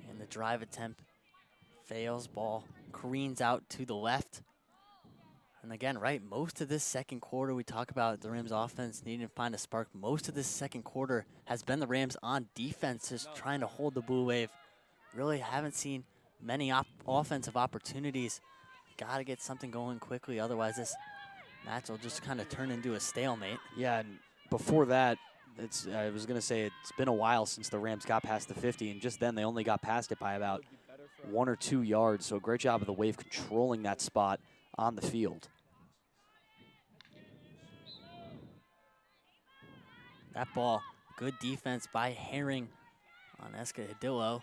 And the drive attempt fails. Ball careens out to the left. And again, right, most of this second quarter, we talk about the Rams offense needing to find a spark. Most of this second quarter has been the Rams on defense, just trying to hold the Blue Wave. Really haven't seen many offensive opportunities. Got to get something going quickly, otherwise this match will just kind of turn into a stalemate. Yeah, and before that, I was going to say it's been a while since the Rams got past the 50, and just then they only got past it by about 1 or 2 yards. So great job of the Wave controlling that spot on the field. That ball, good defense by Herring on Escadillo.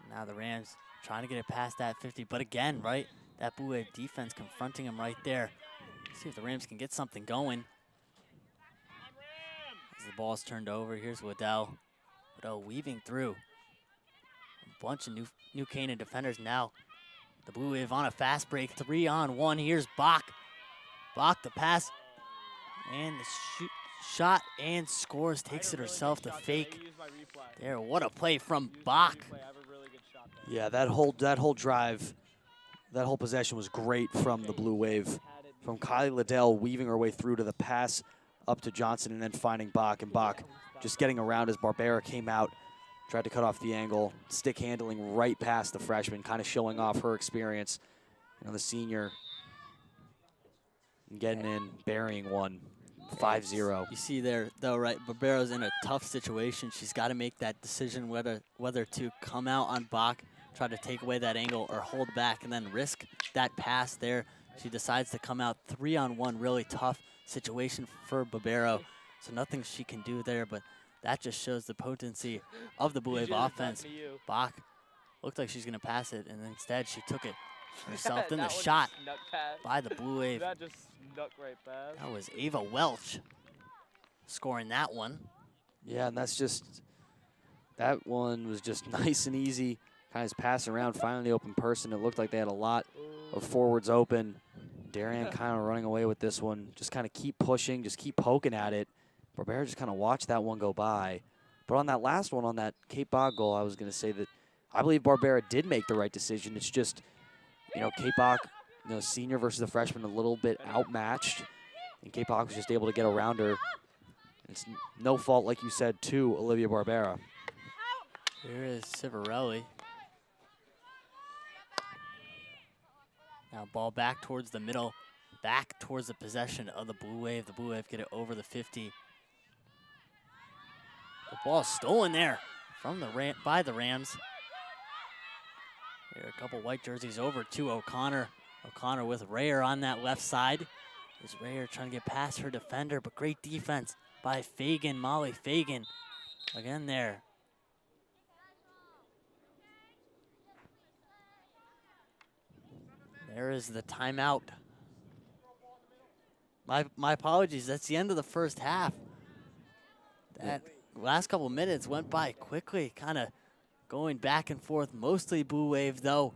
Now the Rams trying to get it past that 50, but again, right, that Blue Wave defense confronting him right there. See if the Rams can get something going. As the ball's turned over, here's Waddell. Waddell weaving through a bunch of New Canaan defenders now. The Blue Wave on a fast break, 3-on-1. Here's Bach. Bach the pass and the shot and scores, takes it herself to fake. There, what a play from Bach. Yeah, that whole drive, that whole possession was great from the Blue Wave. From Kylie Liddell weaving her way through to the pass up to Johnson and then finding Bach. And Bach just getting around as Barbera came out, tried to cut off the angle, stick handling right past the freshman, kind of showing off her experience. You know, the senior getting in, burying one, 5-0. You see there, though, right, Barbera's in a tough situation. She's got to make that decision whether to come out on Bach, try to take away that angle, or hold back and then risk that pass there. She decides to come out 3-on-1, really tough situation for Barbero. So nothing she can do there, but that just shows the potency of the Blue Wave offense. Bach looked like she's going to pass it, and instead she took it herself. Then the shot by the Blue Wave. That just snuck right past. That was Ava Welch scoring that one. Yeah, and that one was just nice and easy. Kind of pass around, finding the open person. It looked like they had a lot of forwards open. Darien kind of running away with this one. Just kind of keep pushing, just keep poking at it. Barbera just kind of watched that one go by. But on that last one, on that Kate Bach goal, I was going to say that I believe Barbera did make the right decision. It's just, you know, Kate Bach, you know, senior versus the freshman, a little bit outmatched. And Kate Bach was just able to get around her. It's no fault, like you said, to Olivia Barbera. Here is Civarelli. Now ball back towards the middle, back towards the possession of the Blue Wave. The Blue Wave get it over the 50. The ball stolen there from by the Rams. Here a couple white jerseys over to O'Connor. O'Connor with Rayer on that left side. Is Rayer trying to get past her defender, but great defense by Fagan, Molly Fagan. Again there. There is the timeout. My apologies, that's the end of the first half. That last couple minutes went by quickly, kind of going back and forth, mostly Blue Wave though.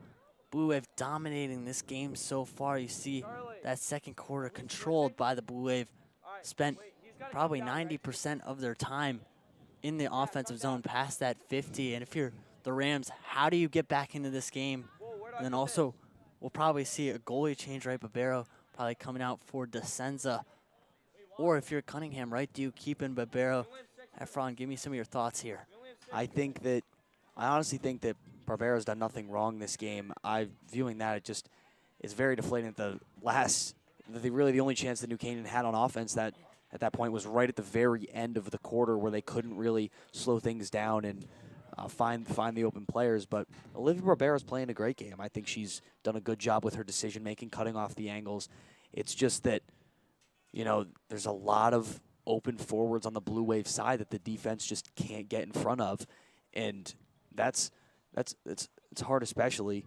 Blue Wave dominating this game so far. You see that second quarter controlled by the Blue Wave. Spent probably 90% of their time in the offensive zone past that 50. And if you're the Rams, how do you get back into this game? And then also, we'll probably see a goalie change, right? Barbero probably coming out for DeSenza. Or if you're Cunningham, right, do you keep in Barbero? Efron, give me some of your thoughts here. I honestly think that Barbero's done nothing wrong this game. Viewing that, it's very deflating. Really the only chance that New Canaan had on offense that at that point was right at the very end of the quarter where they couldn't really slow things down and find the open players. But Olivia Barbero's playing a great game. I think she's done a good job with her decision making, cutting off the angles. It's just that, you know, there's a lot of open forwards on the Blue Wave side that the defense just can't get in front of, and it's hard, especially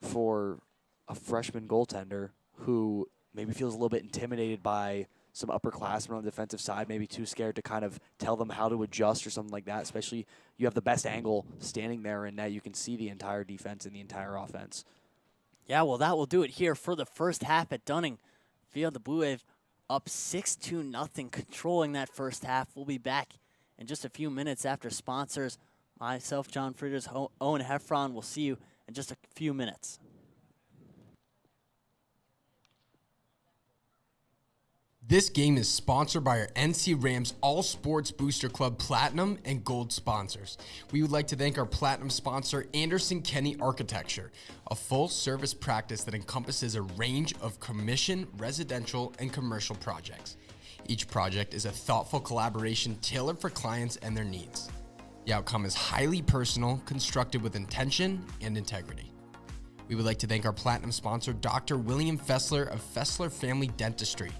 for a freshman goaltender who maybe feels a little bit intimidated by some upperclassmen on the defensive side, maybe too scared to kind of tell them how to adjust or something like that, especially you have the best angle standing there and now you can see the entire defense and the entire offense. Yeah, well, that will do it here for the first half at Dunning Field. The Blue Wave up 6-0, controlling that first half. We'll be back in just a few minutes after sponsors. Myself, John Frieders, Owen Heffron will see you in just a few minutes. This game is sponsored by our NC Rams All Sports Booster Club Platinum and Gold sponsors. We would like to thank our Platinum sponsor, Anderson Kenny Architecture, a full-service practice that encompasses a range of commission, residential, and commercial projects. Each project is a thoughtful collaboration tailored for clients and their needs. The outcome is highly personal, constructed with intention and integrity. We would like to thank our Platinum sponsor, Dr. William Fessler of Fessler Family Dentistry,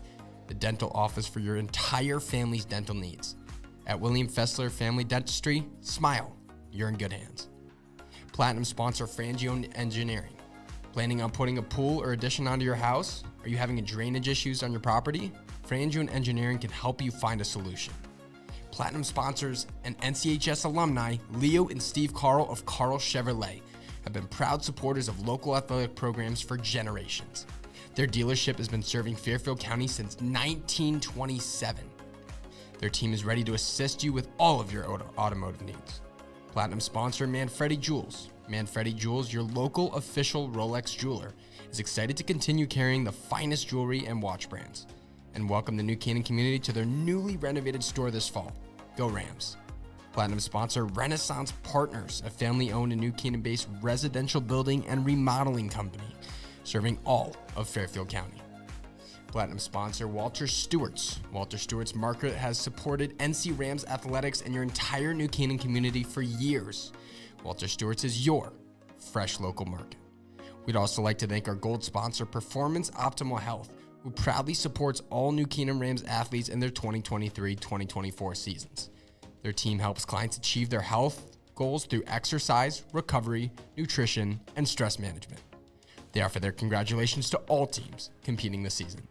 the dental office for your entire family's dental needs. At William Fessler Family Dentistry, smile, you're in good hands. Platinum sponsor Frangione Engineering. Planning on putting a pool or addition onto your house? Are you having drainage issues on your property? Frangione Engineering can help you find a solution. Platinum sponsors and NCHS alumni Leo and Steve Carl of Carl Chevrolet have been proud supporters of local athletic programs for generations. Their dealership has been serving Fairfield County since 1927. Their team is ready to assist you with all of your automotive needs. Platinum sponsor Manfredi Jewels. Manfredi Jewels, your local official Rolex jeweler, is excited to continue carrying the finest jewelry and watch brands and welcome the New Canaan community to their newly renovated store this fall. Go Rams. Platinum sponsor Renaissance Partners, a family-owned and New Canaan-based residential building and remodeling company serving all of Fairfield County. Platinum sponsor Walter Stewart's. Walter Stewart's Market has supported NC Rams athletics and your entire New Canaan community for years. Walter Stewart's is your fresh local market. We'd also like to thank our gold sponsor Performance Optimal Health, who proudly supports all New Canaan Rams athletes in their 2023-2024 seasons. Their team helps clients achieve their health goals through exercise, recovery, nutrition, and stress management. They offer their congratulations to all teams competing this season.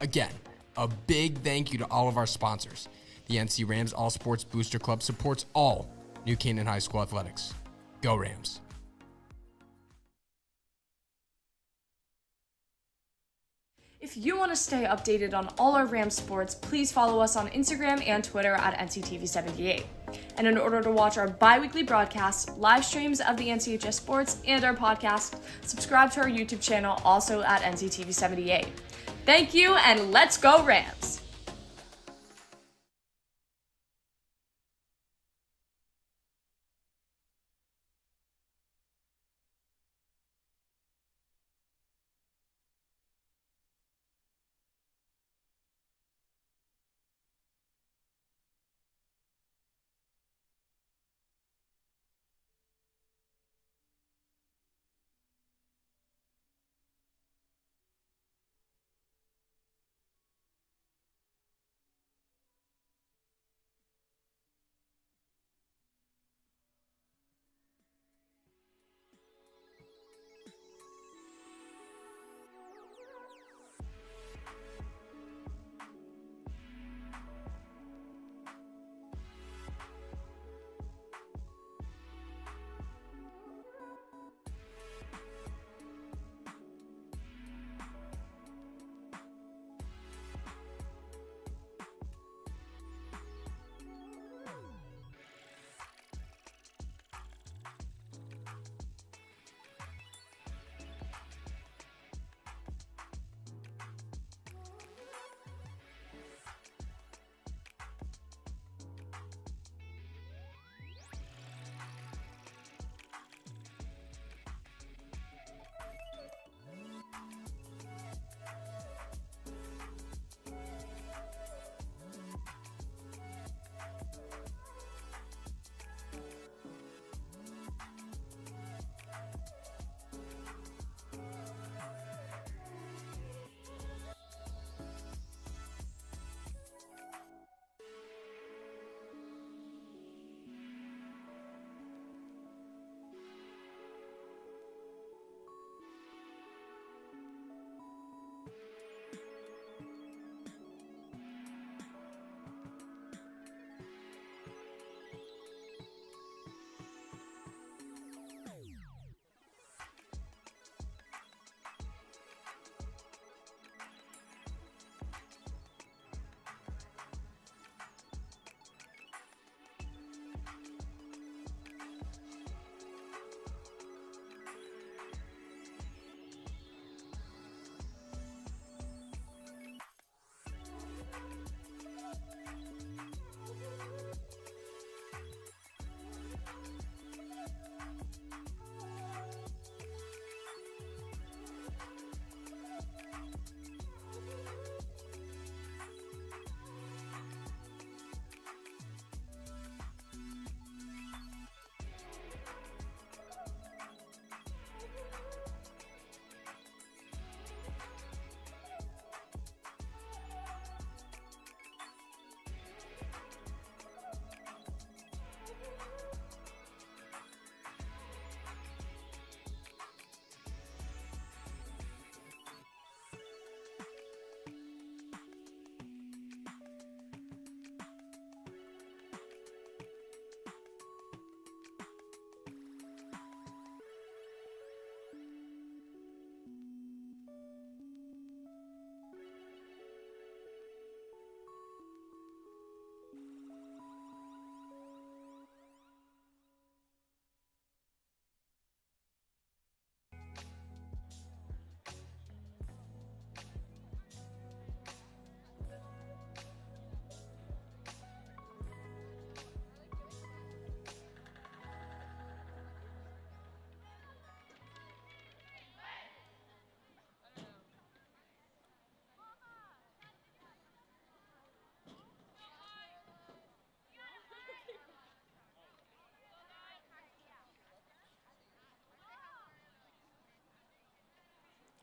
Again, a big thank you to all of our sponsors. The NC Rams All Sports Booster Club supports all New Canaan High School athletics. Go Rams. If you want to stay updated on all our Rams sports, please follow us on Instagram and Twitter at NCTV78. And in order to watch our bi-weekly broadcasts, live streams of the NCHS sports, and our podcast, subscribe to our YouTube channel, also at NCTV78. Thank you, and let's go Rams!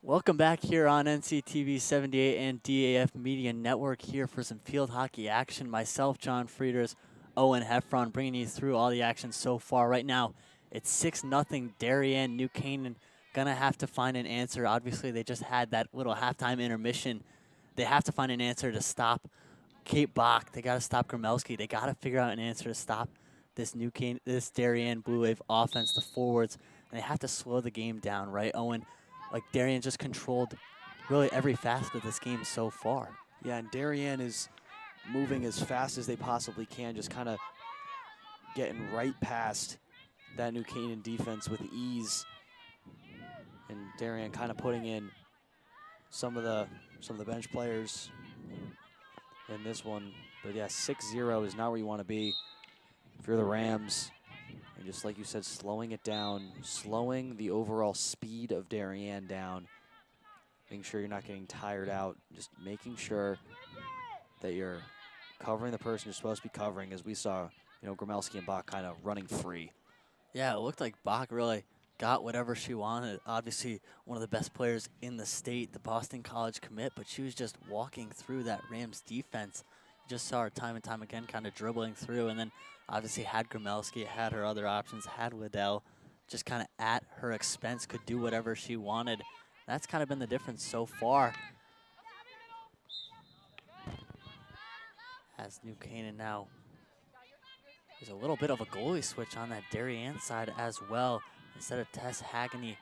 Welcome back here on NCTV 78 and DAF Media Network here for some field hockey action. Myself, John Frieders, Owen Heffron bringing you through all the action so far. Right now, it's 6-0 Darien. New Canaan gonna have to find an answer. Obviously, they just had that little halftime intermission. They have to find an answer to stop Kate Bach. They gotta stop Gromelski. They gotta figure out an answer to stop this this Darien Blue Wave offense, the forwards, and they have to slow the game down, right, Owen? Like, Darien just controlled really every facet of this game so far. Yeah, and Darien is moving as fast as they possibly can, just kind of getting right past that New Canaan defense with ease. And Darien kind of putting in some of the bench players in this one. But yeah, 6-0 is not where you want to be if you're the Rams. And just like you said, slowing it down, slowing the overall speed of Darien down, making sure you're not getting tired out, just making sure that you're covering the person you're supposed to be covering, as we saw, you know, Gromelski and Bach kind of running free. Yeah, it looked like Bach really got whatever she wanted. Obviously, one of the best players in the state, the Boston College commit, but she was just walking through that Rams defense. You just saw her time and time again kind of dribbling through, and then obviously had Gromelski, had her other options, had Liddell, just kind of at her expense, could do whatever she wanted. That's kind of been the difference so far. As New Canaan now, there's a little bit of a goalie switch on that Darien side as well. Instead of Tess Hagany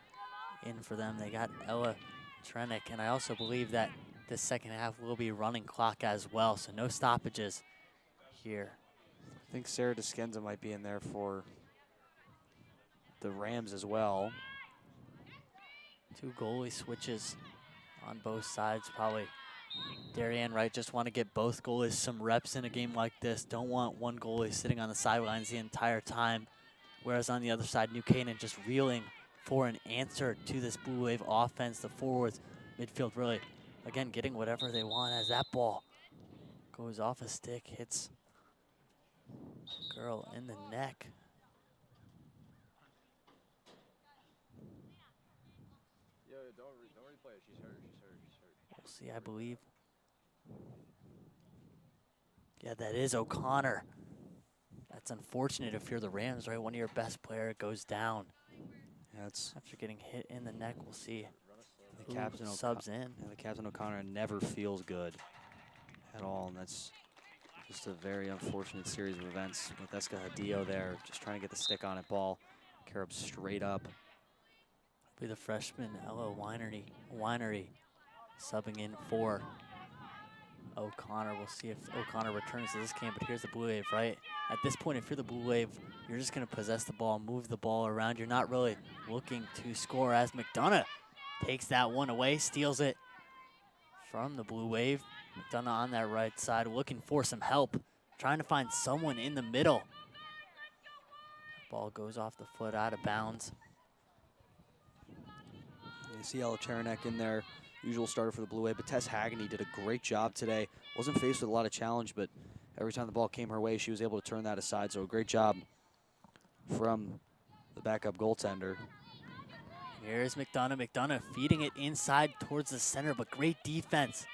in for them, they got Ella Trenick, and I also believe that this second half will be running clock as well, so no stoppages here. I think Sarah Deskenza might be in there for the Rams as well. Two goalie switches on both sides. Probably Darien, right, just want to get both goalies some reps in a game like this. Don't want one goalie sitting on the sidelines the entire time. Whereas on the other side, New Canaan just reeling for an answer to this Blue Wave offense. The forwards, midfield really, again, getting whatever they want as that ball goes off a stick, hits girl in the neck. Yo, don't replay it. She's hurt. We'll see, I believe. Yeah, that is O'Connor. That's unfortunate if you're the Rams, right? One of your best player goes down. Yeah, it's After getting hit in the neck, we'll see the who captain subs in. Yeah, the captain O'Connor never feels good at all, and that's just a very unfortunate series of events with Eska Hadillo there, just trying to get the stick on it. Ball carob straight up. Be the freshman Ella Winery subbing in for O'Connor. We'll see if O'Connor returns to this game, but here's the Blue Wave, right? At this point, if you're the Blue Wave, you're just going to possess the ball, move the ball around. You're not really looking to score, as McDonough takes that one away, steals it from the Blue Wave. McDonough on that right side, looking for some help, trying to find someone in the middle. Ball goes off the foot, out of bounds. You see Ella Cherenek in there, usual starter for the Blue Wave, but Tess Hagany did a great job today. Wasn't faced with a lot of challenge, but every time the ball came her way, she was able to turn that aside, so a great job from the backup goaltender. Here's McDonough. McDonough feeding it inside towards the center, but great defense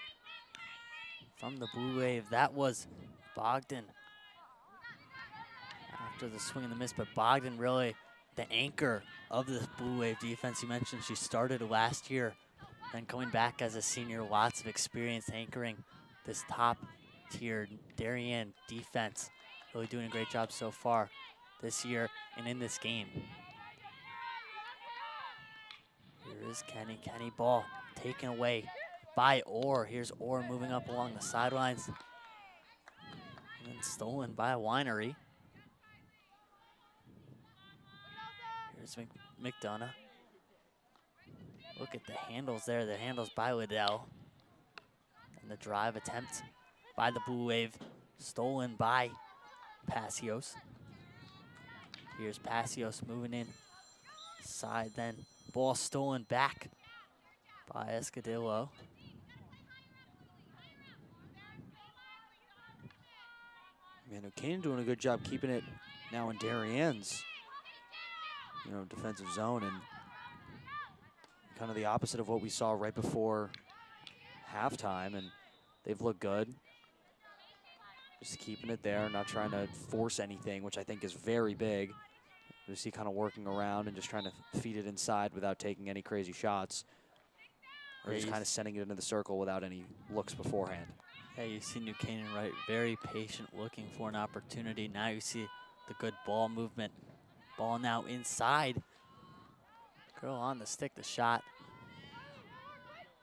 from the Blue Wave. That was Bogdan after the swing and the miss, but Bogdan really the anchor of the Blue Wave defense. You mentioned she started last year, then coming back as a senior, lots of experience anchoring this top-tier Darien defense. Really doing a great job so far this year and in this game. Here is Kenny. Kenny ball taken away by Orr. Here's Orr moving up along the sidelines. And then stolen by a Winery. Here's McDonough. Look at the handles there. The handles by Liddell. And the drive attempt by the Blue Wave. Stolen by Passios. Here's Passios moving in. Side then. Ball stolen back by Escadillo. Man, O'Kane doing a good job keeping it now in Darien's, defensive zone, and kind of the opposite of what we saw right before halftime, and they've looked good. Just keeping it there, not trying to force anything, which I think is very big. You see kind of working around and just trying to feed it inside without taking any crazy shots. Or just kind of sending it into the circle without any looks beforehand. Yeah, you see New Canaan, right? Very patient, looking for an opportunity. Now you see the good ball movement. Ball now inside. Girl on the stick, the shot.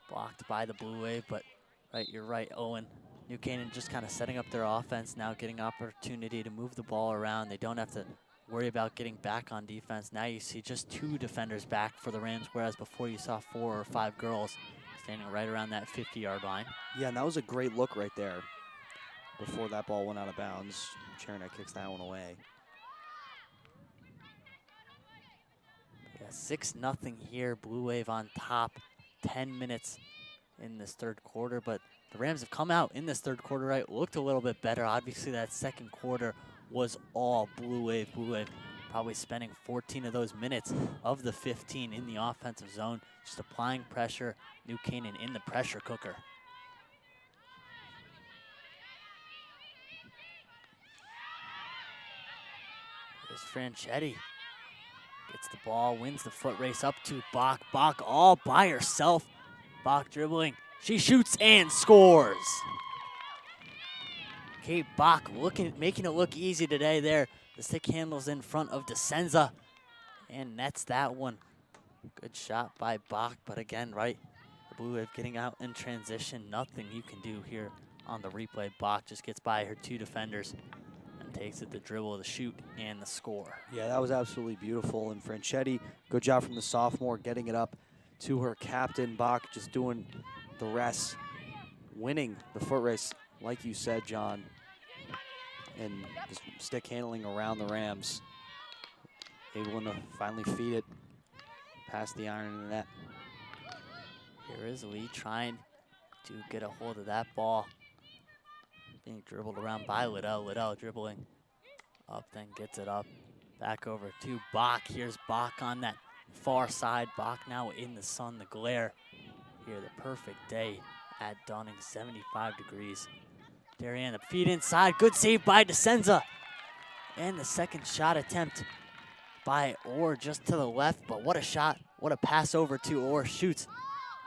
Blocked by the Blue Wave, but right, you're right, Owen. New Canaan just kind of setting up their offense now, getting opportunity to move the ball around. They don't have to worry about getting back on defense. Now you see just 2 defenders back for the Rams, whereas before you saw 4 or 5 girls standing right around that 50-yard line. Yeah, and that was a great look right there before that ball went out of bounds. Chernak kicks that one away. Yeah, 6-0 here, Blue Wave on top, 10 minutes in this third quarter, but the Rams have come out in this third quarter, right? Looked a little bit better. Obviously, that second quarter was all Blue Wave. Blue Wave probably spending 14 of those minutes of the 15 in the offensive zone, just applying pressure. New Canaan in the pressure cooker. Here's Franchetti. Gets the ball, wins the foot race up to Bach. Bach all by herself. Bach dribbling. She shoots and scores. Kate Bach making it look easy today there. The stick handles in front of DeSenza and nets that one. Good shot by Bach, but again, right, the Blue Wave getting out in transition. Nothing you can do here on the replay. Bach just gets by her 2 defenders and takes it, the dribble, the shoot, and the score. Yeah, that was absolutely beautiful. And Franchetti, good job from the sophomore, getting it up to her captain. Bach just doing the rest, winning the foot race, like you said, John, and just stick handling around the Rams. Able to finally feed it past the iron in the net. Here is Lee trying to get a hold of that ball. Being dribbled around by Liddell. Liddell dribbling up, then gets it up. Back over to Bach. Here's Bach on that far side. Bach now in the sun, the glare. Here, the perfect day at Dunning, 75 degrees. Darien, the feed inside. Good save by DeSenza. And the second shot attempt by Orr just to the left, but what a shot. What a pass over to Orr. Shoots.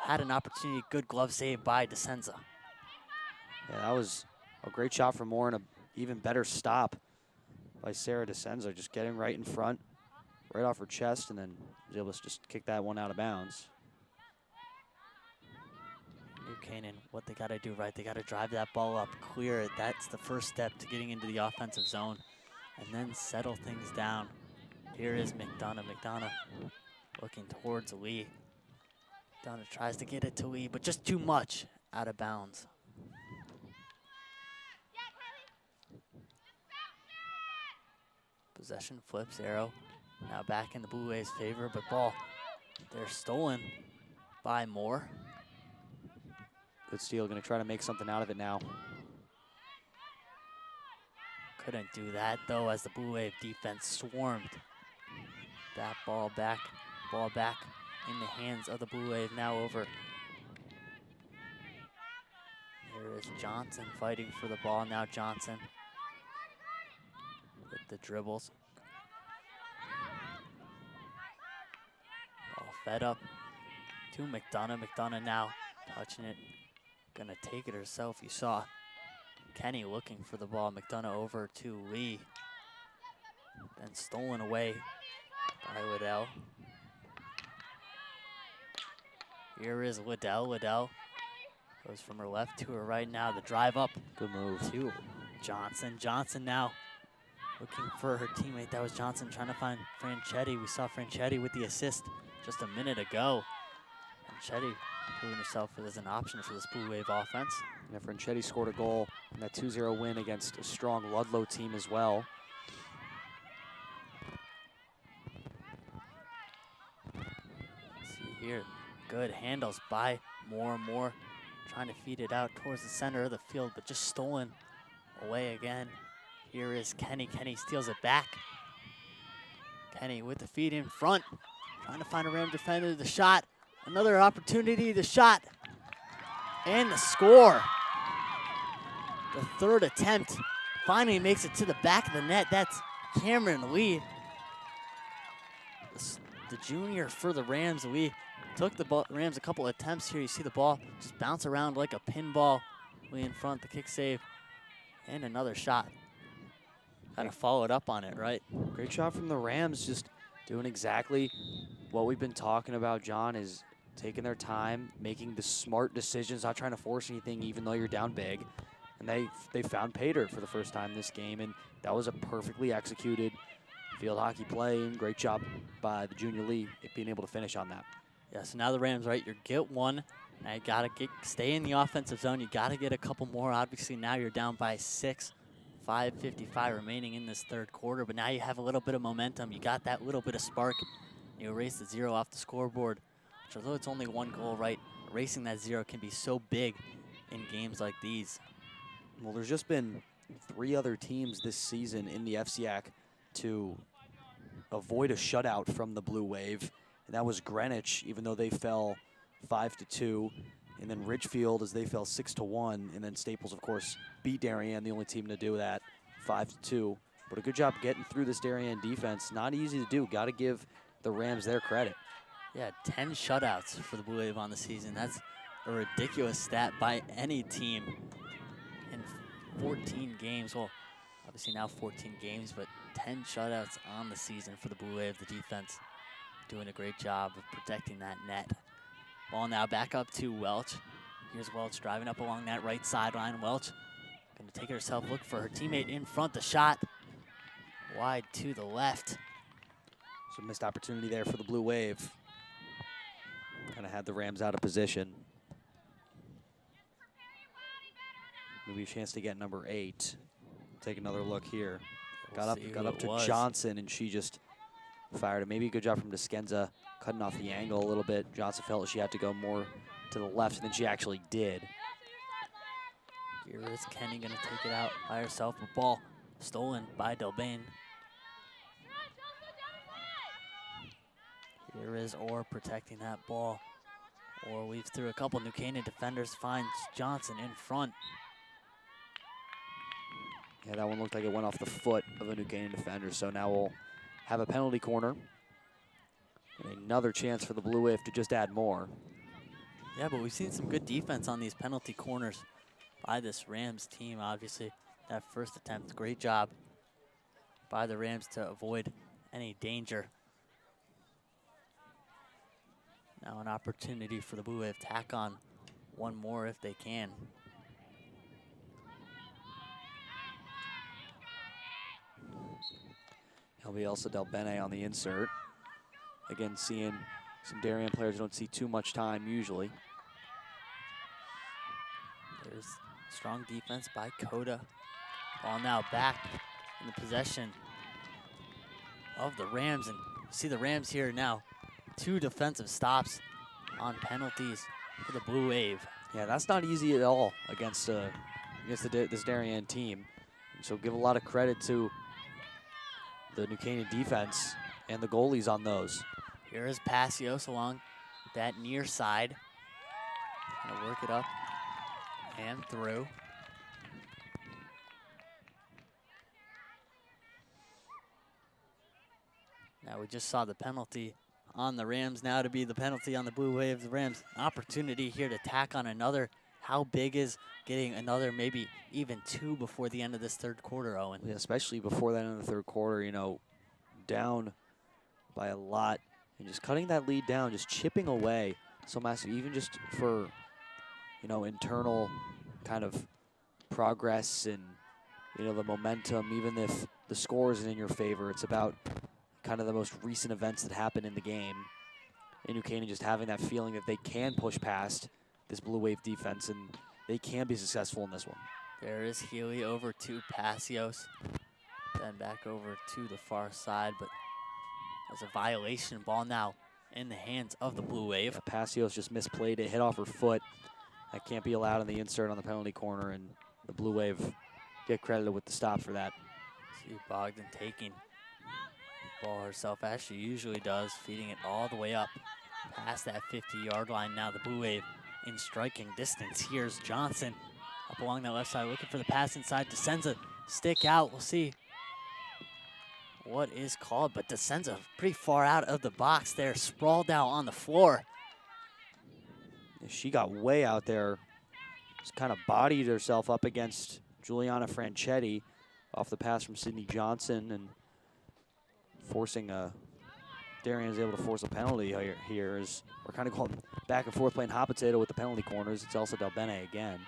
Had an opportunity. Good glove save by DeSenza. Yeah, that was a great shot from Orr and an even better stop by Sarah DeSenza, just getting right in front, right off her chest, and then was able to just kick that one out of bounds. New Canaan, what they got to do, right? They got to drive that ball up, clear it. That's the first step to getting into the offensive zone, and then settle things down. Here is McDonough. McDonough looking towards Lee. McDonough tries to get it to Lee, but just too much out of bounds. Possession flips, arrow. Now back in the Blue Waves' favor, but ball, they're stolen by Moore. Good steal, gonna try to make something out of it now. Couldn't do that though, as the Blue Wave defense swarmed. That ball back in the hands of the Blue Wave, now over. Here is Johnson fighting for the ball. Now Johnson with the dribbles. Ball fed up to McDonough. McDonough now touching it. Gonna take it herself. You saw Kenny looking for the ball. McDonough over to Lee. Then stolen away by Liddell. Here is Liddell. Liddell goes from her left to her right now. The drive up. Good move. To Johnson. Johnson now looking for her teammate. That was Johnson trying to find Franchetti. We saw Franchetti with the assist just a minute ago. Franchetti proving herself as an option for this Blue Wave offense. Yeah, Franchetti scored a goal in that 2-0 win against a strong Ludlow team as well. See here, good handles by Moore. Moore trying to feed it out towards the center of the field, but just stolen away again. Here is Kenny. Kenny steals it back. Kenny with the feed in front, trying to find a Ram defender. The shot Another opportunity, the shot, and the score. The third attempt finally makes it to the back of the net. That's Cameron Lee. The junior for the Rams. Lee took the Rams a couple attempts here. You see the ball just bounce around like a pinball. Lee in front, the kick save, and another shot. Kind of followed up on it, right? Great shot from the Rams, just doing exactly what we've been talking about, John, is taking their time, making the smart decisions, not trying to force anything even though you're down big. And they found pay dirt for the first time this game, and that was a perfectly executed field hockey play, and great job by the junior Lee being able to finish on that. Yeah, so now the Rams, right, you get one. Now you got to stay in the offensive zone. You got to get a couple more. Obviously, now you're down by 6. 5:55 remaining in this third quarter, but now you have a little bit of momentum. You got that little bit of spark. You erase the 0 off the scoreboard, which although it's only 1 goal, right, erasing that 0 can be so big in games like these. Well, there's just been 3 other teams this season in the FCAC to avoid a shutout from the Blue Wave, and that was Greenwich, even though they fell 5-2, and then Ridgefield as they fell 6-1, and then Staples, of course, beat Darien, the only team to do that, 5-2. But a good job getting through this Darien defense. Not easy to do. Got to give the Rams their credit. Yeah, 10 shutouts for the Blue Wave on the season. That's a ridiculous stat by any team in 14 games. Well, obviously now 14 games, but 10 shutouts on the season for the Blue Wave. The defense doing a great job of protecting that net. Ball now back up to Welch. Here's Welch driving up along that right sideline. Welch going to take it herself, look for her teammate in front. The shot wide to the left. So missed opportunity there for the Blue Wave. Kind of had the Rams out of position. Maybe a chance to get number 8. Take another look here. Got up to Johnson, and she just fired it. Maybe a good job from Deskenza, cutting off the angle a little bit. Johnson felt she had to go more to the left than she actually did. Here is Kenny going to take it out by herself. A ball stolen by Delbane. Here is Orr protecting that ball. Orr weaves through a couple New Canaan defenders, finds Johnson in front. Yeah, that one looked like it went off the foot of a New Canaan defender, so now we'll have a penalty corner. And another chance for the Blue Wave to just add more. Yeah, but we've seen some good defense on these penalty corners by this Rams team, obviously. That first attempt, great job by the Rams to avoid any danger. Now an opportunity for the Blue Wave to tack on one more if they can. It'll be Elsa Del Bene on the insert. Again, seeing some Darien players don't see too much time usually. There's strong defense by Coda. Ball now back in the possession of the Rams. And you see the Rams here now. 2 defensive stops on penalties for the Blue Wave. Yeah, that's not easy at all against this Darien team. So give a lot of credit to the New Canaan defense and the goalies on those. Here is Passios along that near side. Gonna work it up and through. Now we just saw the penalty on the Rams, now to be the penalty on the Blue Wave. The Rams opportunity here to tack on another. How big is getting another, maybe even 2 before the end of this third quarter, Owen? Yeah, especially before that in the third quarter, you know, down by a lot and just cutting that lead down, just chipping away so massive, even just for, you know, internal kind of progress and, you know, the momentum, even if the score isn't in your favor. It's about kind of the most recent events that happen in the game. And New Canaan just having that feeling that they can push past this Blue Wave defense and they can be successful in this one. There is Healy over to Passios. Then back over to the far side, but there's a violation. Ball now in the hands of the Blue Wave. Yeah, Passios just misplayed it, hit off her foot. That can't be allowed in the insert on the penalty corner, and the Blue Wave get credited with the stop for that. See Bogdan taking the ball herself, as she usually does, feeding it all the way up past that 50-yard line. Now the Blue Wave in striking distance. Here's Johnson up along that left side, looking for the pass inside. DeSenza stick out. We'll see what is called, but DeSenza pretty far out of the box there, sprawled out on the floor. She got way out there, just kind of bodied herself up against Juliana Franchetti off the pass from Sydney Johnson, and forcing Darien is able to force a penalty here as we're kind of going back and forth playing hot potato with the penalty corners. It's Elsa Del Bene again.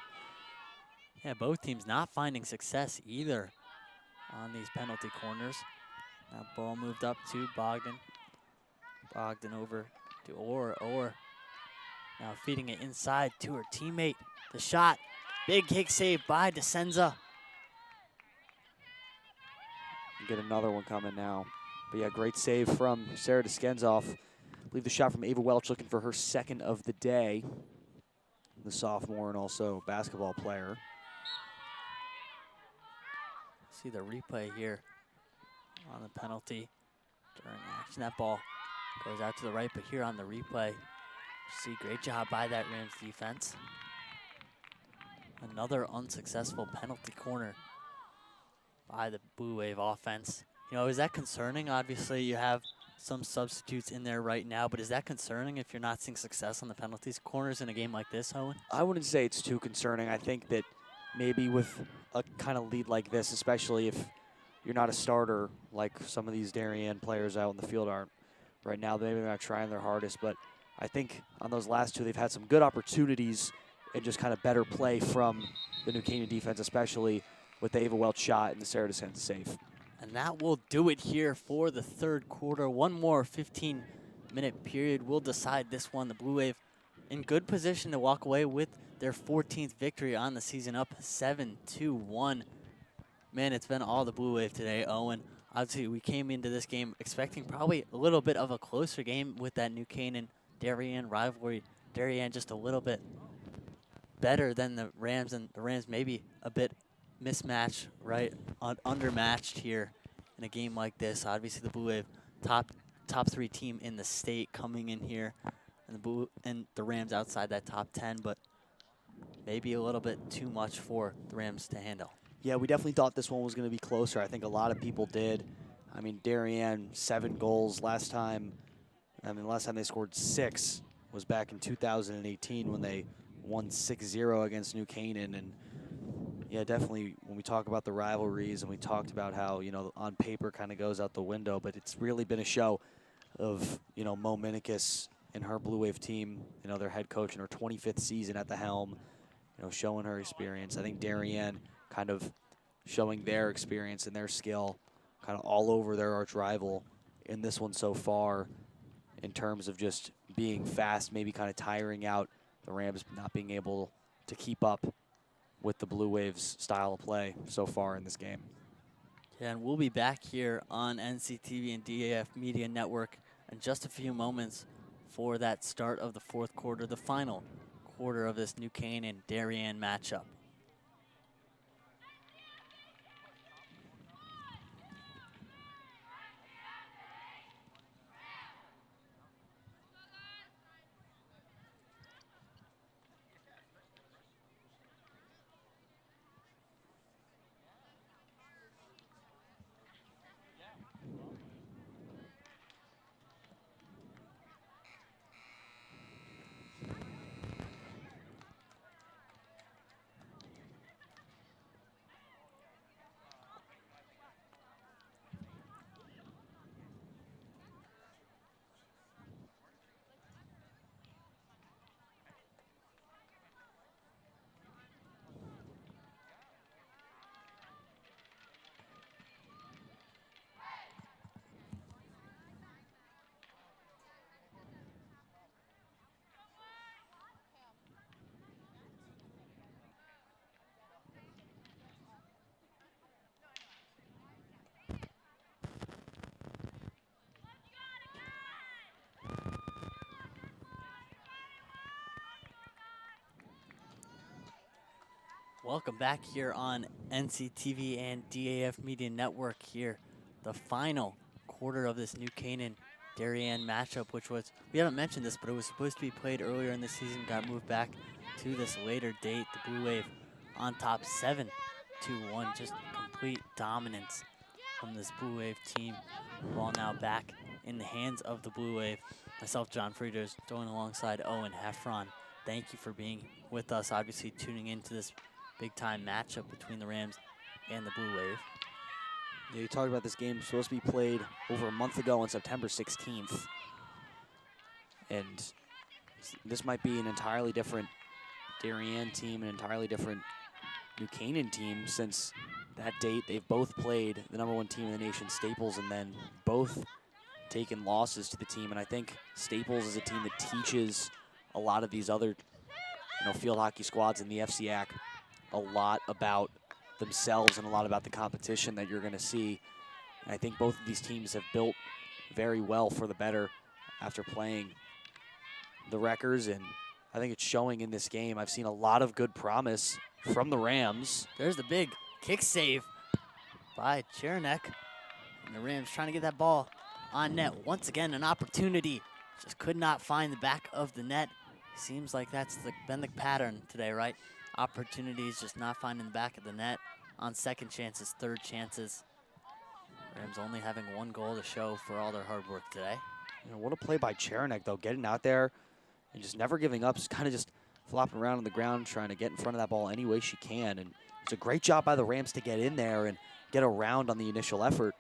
Yeah, both teams not finding success either on these penalty corners. Now ball moved up to Bogdan. Bogdan over to Orr. Now feeding it inside to her teammate. The shot, big kick save by DeSenza. Get another one coming now. But yeah, great save from Sarah Deskenzoff. I believe the shot from Ava Welch, looking for her second of the day. The sophomore and also basketball player. See the replay here on the penalty during action. That ball goes out to the right, but here on the replay, see, great job by that Rams defense. Another unsuccessful penalty corner by the Blue Wave offense. You know, is that concerning? Obviously, you have some substitutes in there right now, but is that concerning if you're not seeing success on the penalties corners in a game like this, Owen? I wouldn't say it's too concerning. I think that maybe with a kind of lead like this, especially if you're not a starter like some of these Darien players out in the field aren't right now, maybe they're not trying their hardest, but I think on those last two, they've had some good opportunities and just kind of better play from the New Canaan defense, especially with the Ava Welch shot and the Sarah Descenza save. And that will do it here for the third quarter. One more 15-minute period will decide this one. The Blue Wave in good position to walk away with their 14th victory on the season, up 7-1. Man, it's been all the Blue Wave today, Owen. Obviously, we came into this game expecting probably a little bit of a closer game with that New Canaan-Darien rivalry. Darien just a little bit better than the Rams, and the Rams maybe a bit mismatched, right? Undermatched here in a game like this. Obviously, the Blue Wave top three team in the state coming in here, and the Rams outside that top 10, but maybe a little bit too much for the Rams to handle. Yeah, we definitely thought this one was going to be closer. I think a lot of people did. I mean, Darien, 7 goals last time. I mean, last time they scored 6 was back in 2018 when they won 6-0 against New Canaan. And yeah, definitely when we talk about the rivalries and we talked about how, you know, on paper kind of goes out the window, but it's really been a show of, you know, Mo Minikis and her Blue Wave team, you know, their head coach in her 25th season at the helm, you know, showing her experience. I think Darien kind of showing their experience and their skill kind of all over their arch rival in this one so far in terms of just being fast, maybe kind of tiring out the Rams, not being able to keep up with the Blue Waves style of play so far in this game. Yeah, and we'll be back here on NCTV and DAF Media Network in just a few moments for that start of the fourth quarter, the final quarter of this New Canaan-Darien matchup. Welcome back here on NCTV and DAF Media Network here. The final quarter of this New Darien matchup, which was, we haven't mentioned this, but it was supposed to be played earlier in the season, got moved back to this later date. The Blue Wave on top 7-1, just complete dominance from this Blue Wave team. Ball now back in the hands of the Blue Wave. Myself, John Frieders, joined alongside Owen Heffron. Thank you for being with us, obviously tuning into this big-time matchup between the Rams and the Blue Wave. Yeah, you talked about this game supposed to be played over a month ago on September 16th. And this might be an entirely different Darien team, an entirely different New Canaan team since that date. They've both played the #1 team in the nation, Staples, and then both taken losses to the team. And I think Staples is a team that teaches a lot of these other field hockey squads in the FCAC a lot about themselves and a lot about the competition that you're going to see. And I think both of these teams have built very well for the better after playing the Wreckers, and I think it's showing in this game. I've seen a lot of good promise from the Rams. There's the big kick save by Cherenek. And the Rams trying to get that ball on net. Once again, an opportunity. Just could not find the back of the net. Seems like that's been the pattern today, right? Opportunities just not finding the back of the net on second chances, third chances. Rams only having 1 goal to show for all their hard work today. What a play by Cherenek, though, getting out there and just never giving up, just kind of just flopping around on the ground, trying to get in front of that ball any way she can. And it's a great job by the Rams to get in there and get around on the initial effort,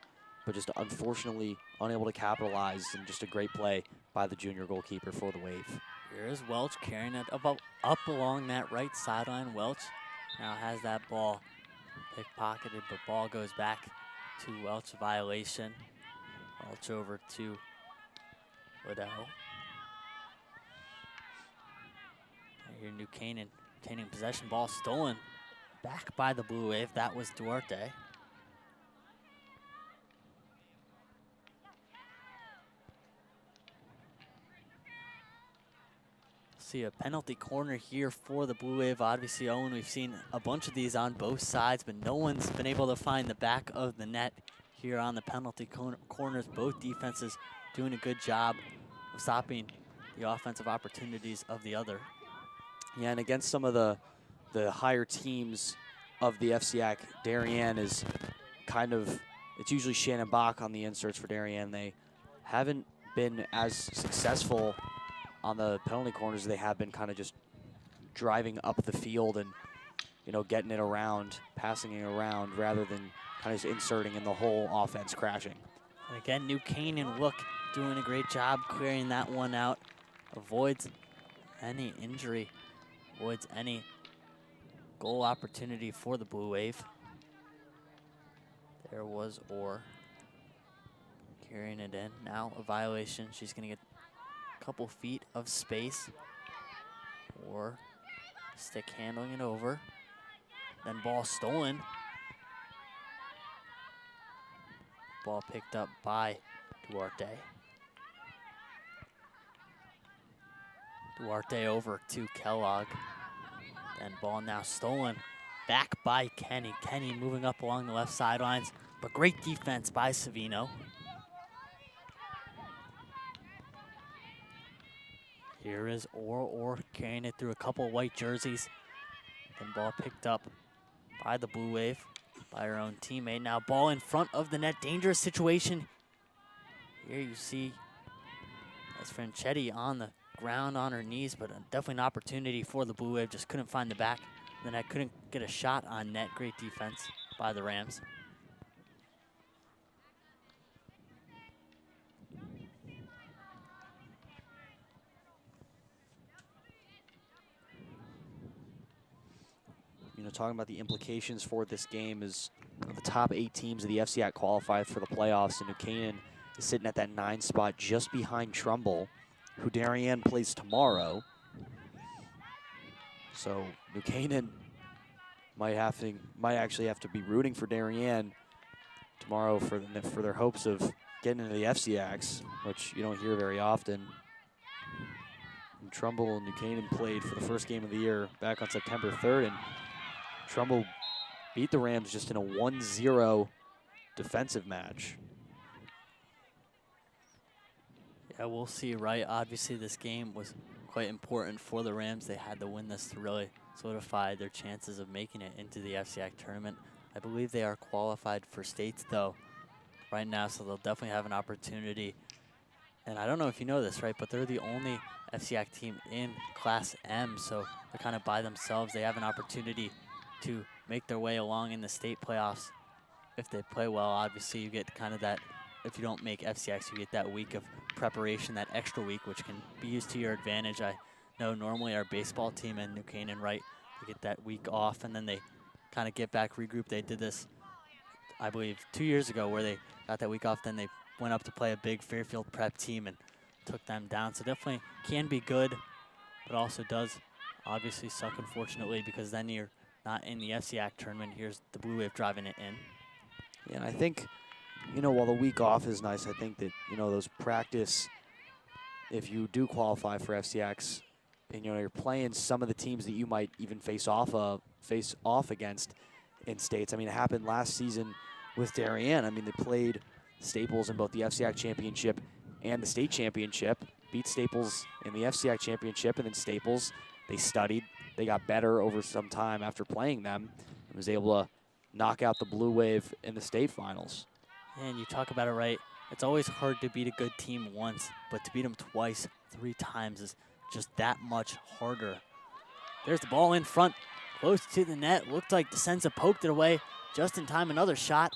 but just unfortunately unable to capitalize, and just a great play by the junior goalkeeper for the Wave. Here's Welch carrying it up along that right sideline. Welch now has that ball pickpocketed, but ball goes back to Welch, violation. Welch over to Liddell. Here, New Canaan obtaining possession, ball stolen back by the Blue Wave. That was Duarte. See a penalty corner here for the Blue Wave. Obviously, Owen, we've seen a bunch of these on both sides, but no one's been able to find the back of the net here on the penalty corners. Both defenses doing a good job of stopping the offensive opportunities of the other. Yeah, and against some of the higher teams of the FCAC, Darien is kind of, it's usually Shannon Bach on the inserts for Darien. They haven't been as successful on the penalty corners. They have been kind of just driving up the field and, getting it around, passing it around, rather than kind of just inserting in the whole offense crashing. And again, New Canaan doing a great job clearing that one out. Avoids any injury, avoids any goal opportunity for the Blue Wave. There was Orr carrying it in. Now a violation. She's going to get a couple feet of space. Orr stick handling it over. Then ball stolen. Ball picked up by Duarte. Duarte over to Kellogg. Then ball now stolen back by Kenny. Kenny moving up along the left sidelines, but great defense by Savino. Here is Orr carrying it through a couple white jerseys. Then ball picked up by the Blue Wave, by her own teammate. Now ball in front of the net, dangerous situation. Here you see that's Franchetti on the ground on her knees, but definitely an opportunity for the Blue Wave. Just couldn't find the back. Then I couldn't get a shot on net. Great defense by the Rams. Talking about the implications for this game is the top 8 teams of the FCAC qualified for the playoffs, and New Canaan is sitting at that 9 spot just behind Trumbull, who Darien plays tomorrow. So New Canaan might actually have to be rooting for Darien tomorrow for their hopes of getting into the FCACs, which you don't hear very often. And Trumbull and New Canaan played for the first game of the year back on September 3rd, and Trumbull beat the Rams just in a 1-0 defensive match. Yeah, we'll see, right? Obviously, this game was quite important for the Rams. They had to win this to really solidify their chances of making it into the FCIAC tournament. I believe they are qualified for states, though, right now, so they'll definitely have an opportunity. And I don't know if you know this, right, but they're the only FCIAC team in Class M, so they're kind of by themselves. They have an opportunity to make their way along in the state playoffs. If they play well, obviously you get kind of that, if you don't make FCX, you get that week of preparation, that extra week, which can be used to your advantage. I know normally our baseball team in New Canaan, right, they get that week off and then they kind of get back, regroup. They did this, I believe, 2 years ago where they got that week off, then they went up to play a big Fairfield prep team and took them down. So definitely can be good, but also does obviously suck, unfortunately, because then you're not in the FCIAC tournament. Here's the Blue Wave driving it in. Yeah, and I think, you know, while the week off is nice, I think that, you know, those practice, if you do qualify for FCX, and, you know, you're playing some of the teams that you might even face off against in states. I mean, it happened last season with Darien. I mean, they played Staples in both the FCIAC championship and the state championship, beat Staples in the FCIAC championship, and then Staples, they studied, they got better over some time after playing them, and was able to knock out the Blue Wave in the state finals. And you talk about it, right? It's always hard to beat a good team once, but to beat them twice, 3 times is just that much harder. There's the ball in front, close to the net. Looked like DeSenza poked it away just in time. Another shot.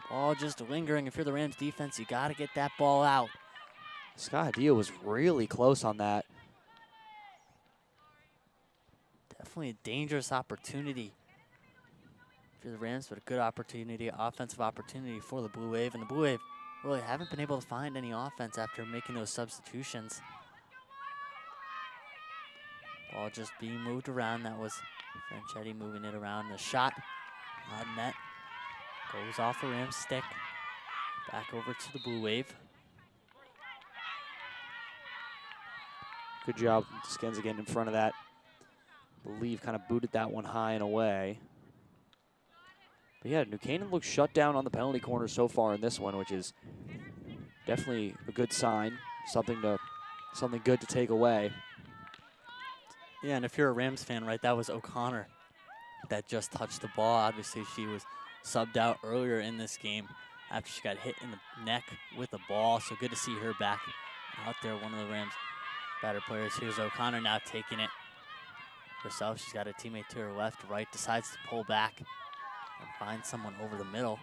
Ball just lingering. If you're the Rams defense, you got to get that ball out. Scott Hadea was really close on that. Definitely a dangerous opportunity if you're the Rams, but a good opportunity, offensive opportunity for the Blue Wave. And the Blue Wave really haven't been able to find any offense after making those substitutions. Ball just being moved around. That was Franchetti moving it around. The shot on net goes off a Rams stick. Back over to the Blue Wave. Good job, Skenza getting in front of that. Believe kind of booted that one high and away. But yeah, New Canaan looks shut down on the penalty corner so far in this one, which is definitely a good sign. Something good to take away. Yeah, and if you're a Rams fan, right, that was O'Connor that just touched the ball. Obviously, she was subbed out earlier in this game after she got hit in the neck with the ball. So good to see her back out there, one of the Rams' better players. Here's O'Connor now taking it herself. She's got a teammate to her left, right, decides to pull back and find someone over the middle.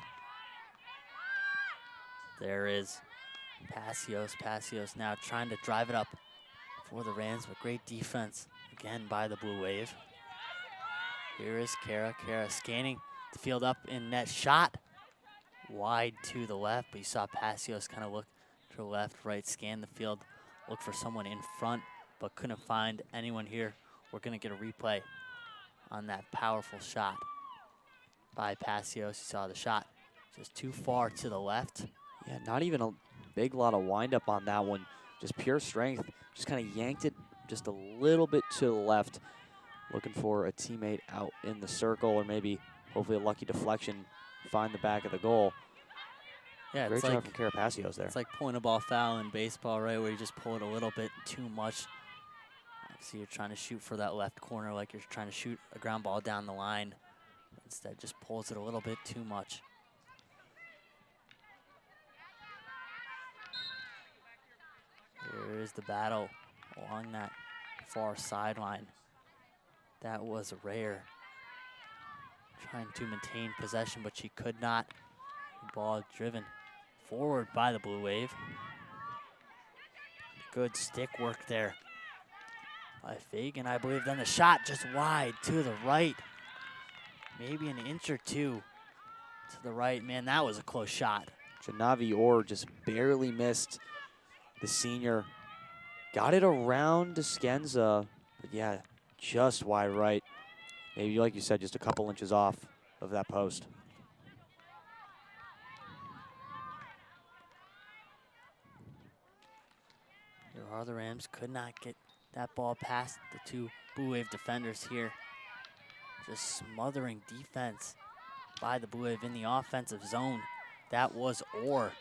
There is Passios. Passios now trying to drive it up for the Rams, but great defense again by the Blue Wave. Here is Kara. Kara scanning the field up in net. Shot wide to the left, but you saw Passios kind of look to the left, right, scan the field, look for someone in front, but couldn't find anyone here. We're going to get a replay on that powerful shot by Passios. You saw the shot just too far to the left. Yeah, not even a big lot of windup on that one. Just pure strength. Just kind of yanked it just a little bit to the left. Looking for a teammate out in the circle, or maybe hopefully a lucky deflection, find the back of the goal. Yeah, Great it's job like, from Kara Passios there. It's like pulling a ball foul in baseball, right, where you just pull it a little bit too much. Obviously, you're trying to shoot for that left corner like you're trying to shoot a ground ball down the line. Instead, just pulls it a little bit too much. Here is the battle along that far sideline. That was rare. Trying to maintain possession, but she could not. The ball driven forward by the Blue Wave. Good stick work there by Fagan, I believe. Then the shot just wide to the right. Maybe an inch or two to the right. Man, that was a close shot. Janavi Orr just barely missed the senior. Got it around Skenza, but yeah, just wide right. Maybe, like you said, just a couple inches off of that post. Here are the Rams. Could not get that ball past the two Blue Wave defenders here. Just smothering defense by the Blue Wave in the offensive zone. That was Orr.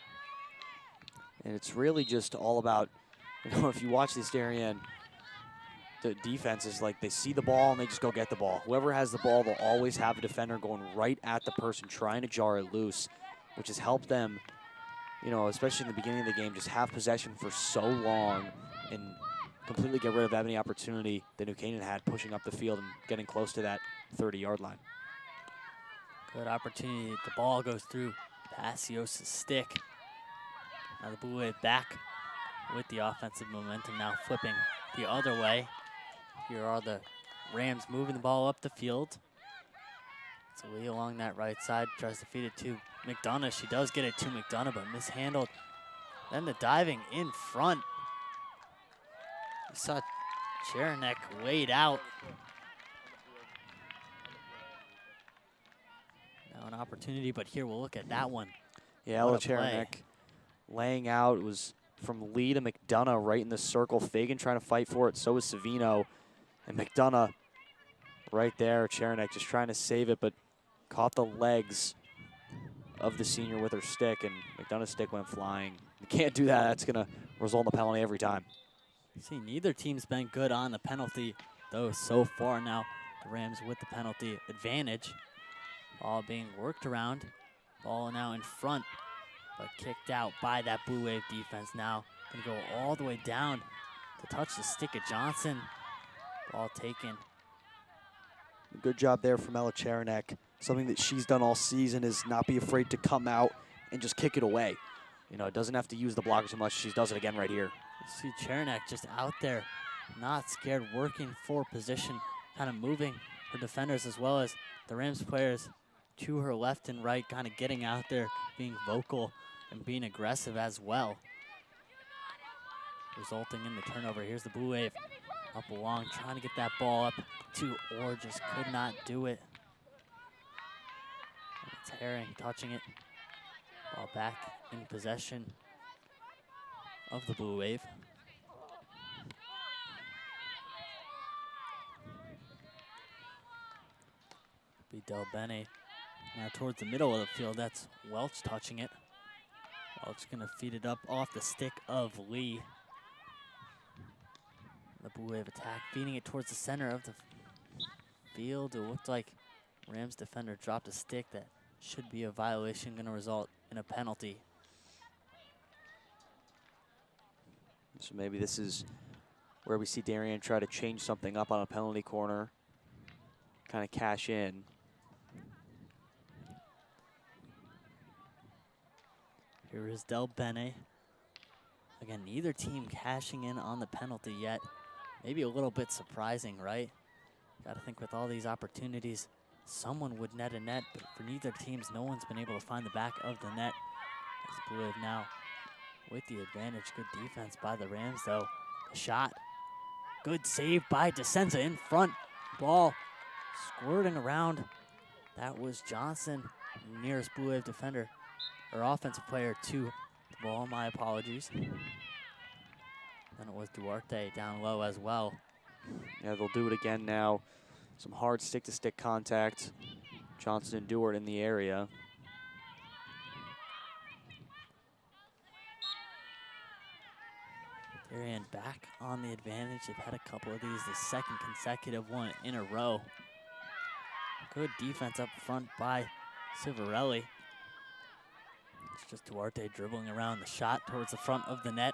And it's really just all about, if you watch this Darien, the defense is like they see the ball and they just go get the ball. Whoever has the ball, they'll always have a defender going right at the person trying to jar it loose, which has helped them, especially in the beginning of the game, just have possession for so long and completely get rid of any opportunity that New Canaan had pushing up the field and getting close to that 30-yard line. Good opportunity. The ball goes through Passios' stick. Now the Blue Wave back with the offensive momentum, now flipping the other way. Here are the Rams moving the ball up the field. So Lee along that right side tries to feed it to McDonough. She does get it to McDonough, but mishandled. Then the diving in front. You saw Cherenek laid out. Now an opportunity, but here we'll look at that one. Yeah, Ella Cherenek laying out. It was from Lee to McDonough right in the circle. Fagan trying to fight for it. So was Savino. And McDonough right there. Cherenek just trying to save it, but caught the legs of the senior with her stick, and McDonough's stick went flying. You can't do that. That's going to result in a penalty every time. See, neither team's been good on the penalty, though, so far. Now the Rams with the penalty advantage. Ball being worked around. Ball now in front, but kicked out by that Blue Wave defense. Now going to go all the way down to touch the stick of Johnson. Ball taken. Good job there from Ella Cherenek. Something that she's done all season is not be afraid to come out and just kick it away. It doesn't have to use the blocker so much. She does it again right here. You see Cherenek just out there, not scared, working for position, kind of moving her defenders as well as the Rams players to her left and right, kind of getting out there, being vocal and being aggressive as well. Resulting in the turnover. Here's the Blue Wave up along, trying to get that ball up to Orr, just could not do it. And it's Herring touching it. Ball back in possession of the Blue Wave. Be Del Bene. Now towards the middle of the field, that's Welch touching it. Welch gonna feed it up off the stick of Lee. The Blue Wave attack, feeding it towards the center of the field. It looked like Rams defender dropped a stick that should be a violation, gonna result in a penalty. So maybe this is where we see Darien try to change something up on a penalty corner, kind of cash in. Here is Del Bene. Again, neither team cashing in on the penalty yet. Maybe a little bit surprising, right? Got to think with all these opportunities, someone would net a net, but for neither teams, no one's been able to find the back of the net. As the Blue Wave now with the advantage. Good defense by the Rams, though. The shot. Good save by DeSenza in front. Ball squirting around. That was Johnson, nearest Blue Wave defender, or offensive player to the ball. My apologies. Then it was Duarte down low as well. Yeah, they'll do it again now. Some hard stick-to-stick contact. Johnson and Dewart in the area. Darien back on the advantage. They've had a couple of these, the second consecutive one in a row. Good defense up front by Civarelli. It's just Duarte dribbling around the shot towards the front of the net.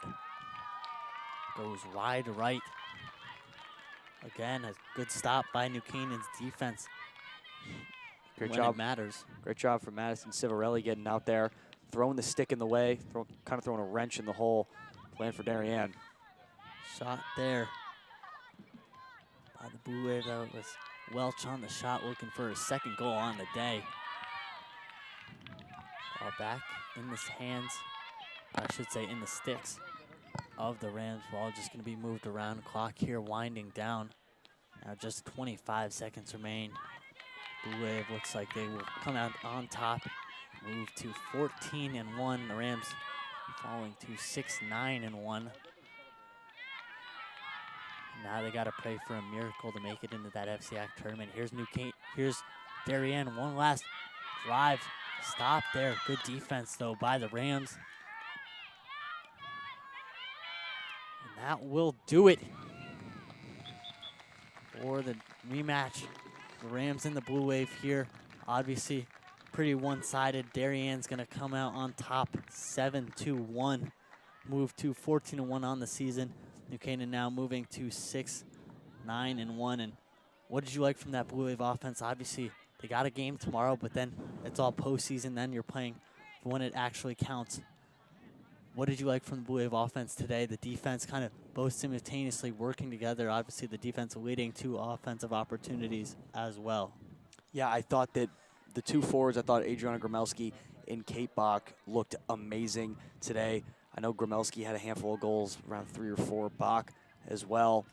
Goes wide right. Again, a good stop by New Canaan's defense. Great when job. It matters. Great job from Madison Civarelli getting out there, throwing the stick in the way, kind of throwing a wrench in the hole, playing for Darien. Shot there by the Blue Wave. That was Welch on the shot, looking for his second goal on the day. Ball back in the hands, I should say in the sticks of the Rams. Ball just going to be moved around. Clock here winding down. Now just 25 seconds remain. Blue Wave looks like they will come out on top. Move to 14-1. The Rams falling to 6-9-1. Now they got to pray for a miracle to make it into that FCAC tournament. Here's Darien. One last drive. Stop there. Good defense, though, by the Rams. That will do it for the rematch. The Rams and the Blue Wave here. Obviously, pretty one-sided. Darien's going to come out on top 7-1. Move to 14-1 on the season. New Canaan now moving to 6-9-1. And what did you like from that Blue Wave offense? Obviously, they got a game tomorrow, but then it's all postseason. Then you're playing for when it actually counts. What did you like from the Blue Wave offense today? The defense kind of both simultaneously working together. Obviously, the defense leading to offensive opportunities as well. Yeah, I thought that the two forwards, I thought Adriana Gromelski and Kate Bach looked amazing today. I know Gromelski had a handful of goals, around 3 or 4, Bach as well.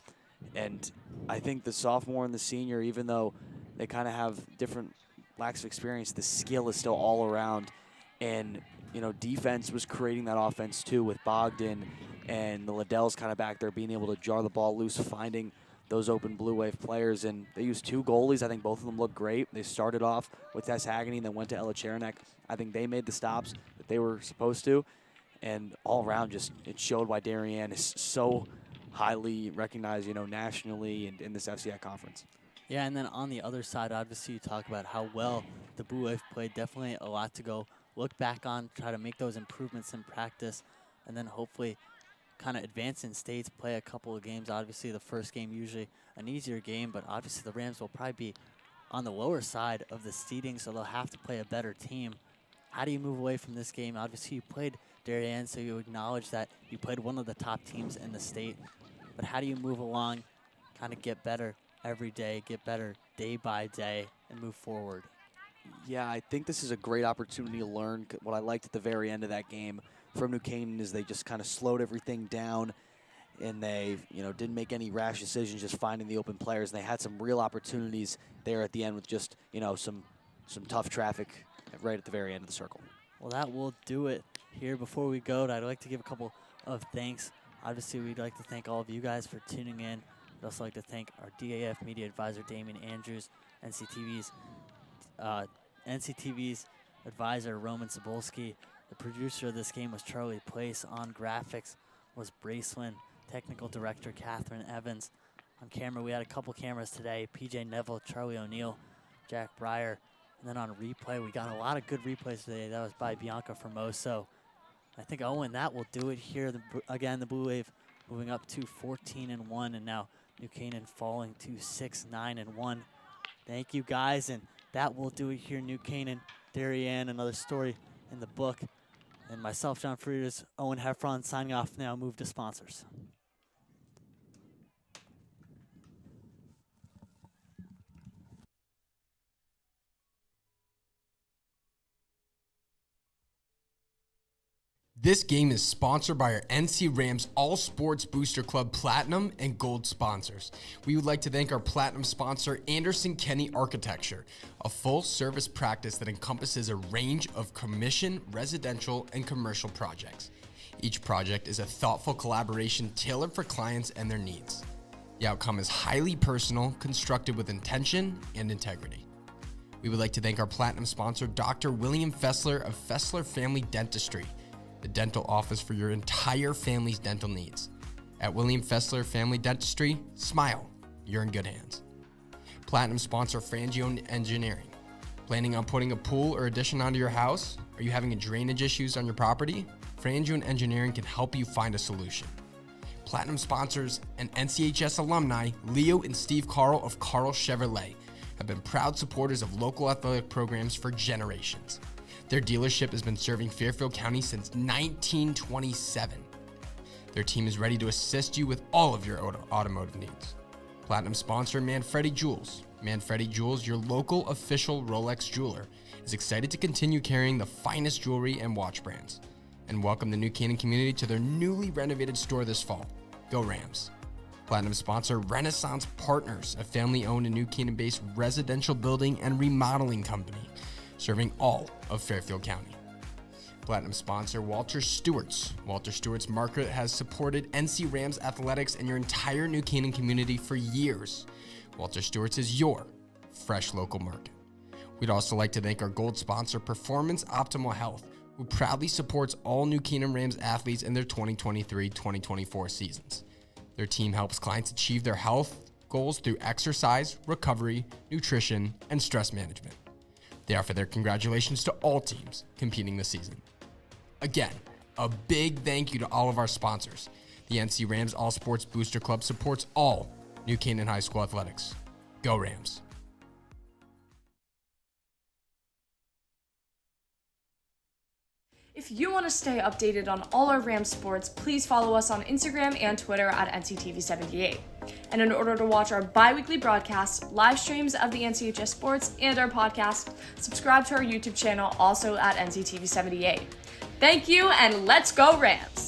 And I think the sophomore and the senior, even though they kind of have different lacks of experience, the skill is still all around. And, you know, defense was creating that offense too with Bogdan and the Liddells kind of back there being able to jar the ball loose, finding those open Blue Wave players. And they used 2 goalies. I think both of them looked great. They started off with Tess Hagany and then went to Ella Cherenek. I think they made the stops that they were supposed to. And all around, just it showed why Darien is so highly recognized, you know, nationally and in this FCI conference. Yeah, and then on the other side, obviously you talk about how well the Blue Wave played. Definitely a lot to go look back on, try to make those improvements in practice, and then hopefully kind of advance in states, play a couple of games. Obviously the first game usually an easier game, but obviously the Rams will probably be on the lower side of the seeding, so they'll have to play a better team. How do you move away from this game? Obviously you played Darien, so you acknowledge that you played one of the top teams in the state, but how do you move along, kind of get better every day, get better day by day, and move forward? Yeah, I think this is a great opportunity to learn. What I liked at the very end of that game from New Canaan is they just kind of slowed everything down, and they, you know, didn't make any rash decisions, just finding the open players. And they had some real opportunities there at the end with just, you know, some tough traffic right at the very end of the circle. Well, that will do it here. Before we go, I'd like to give a couple of thanks. Obviously, we'd like to thank all of you guys for tuning in. I'd also like to thank our DAF media advisor, Damian Andrews, NCTV's advisor, Roman Cebulski. The producer of this game was Charlie Place. On graphics was Bracelin. Technical director, Catherine Evans. On camera, we had a couple cameras today. PJ Neville, Charlie O'Neill, Jack Breyer. And then on replay, we got a lot of good replays today. That was by Bianca Formoso. I think, Owen, that will do it here. Again, the Blue Wave moving up to 14-1, and now New Canaan falling to 6-9-1. Thank you, guys, and that will do it here. New Canaan, Darien, another story in the book. And myself, John Frieders, Owen Heffron, signing off now. Move to sponsors. This game is sponsored by our NC Rams All Sports Booster Club Platinum and Gold sponsors. We would like to thank our Platinum sponsor, Anderson Kenny Architecture, a full-service practice that encompasses a range of commission, residential, and commercial projects. Each project is a thoughtful collaboration tailored for clients and their needs. The outcome is highly personal, constructed with intention and integrity. We would like to thank our Platinum sponsor, Dr. William Fessler of Fessler Family Dentistry, the dental office for your entire family's dental needs. At William Fessler Family Dentistry, smile, you're in good hands. Platinum sponsor, Frangio Engineering. Planning on putting a pool or addition onto your house? Are you having drainage issues on your property? Frangio Engineering can help you find a solution. Platinum sponsors and NCHS alumni, Leo and Steve Carl of Carl Chevrolet, have been proud supporters of local athletic programs for generations. Their dealership has been serving Fairfield County since 1927. Their team is ready to assist you with all of your automotive needs. Platinum sponsor, Manfredi Jewels. Manfredi Jewels, your local official Rolex jeweler, is excited to continue carrying the finest jewelry and watch brands, and welcome the New Canaan community to their newly renovated store this fall. Go Rams. Platinum sponsor, Renaissance Partners, a family-owned and New Canaan-based residential building and remodeling company, serving all of Fairfield County. Platinum sponsor, Walter Stewart's. Walter Stewart's Market has supported NC Rams athletics and your entire New Canaan community for years. Walter Stewart's is your fresh local market. We'd also like to thank our gold sponsor, Performance Optimal Health, who proudly supports all New Canaan Rams athletes in their 2023-2024 seasons. Their team helps clients achieve their health goals through exercise, recovery, nutrition, and stress management. They offer their congratulations to all teams competing this season. Again, a big thank you to all of our sponsors. The NC Rams All Sports Booster Club supports all New Canaan High School athletics. Go Rams. If you want to stay updated on all our Rams sports, please follow us on Instagram and Twitter at NCTV78. And in order to watch our bi-weekly broadcasts, live streams of the NCHS sports, and our podcast, subscribe to our YouTube channel also at NCTV78. Thank you, and let's go Rams!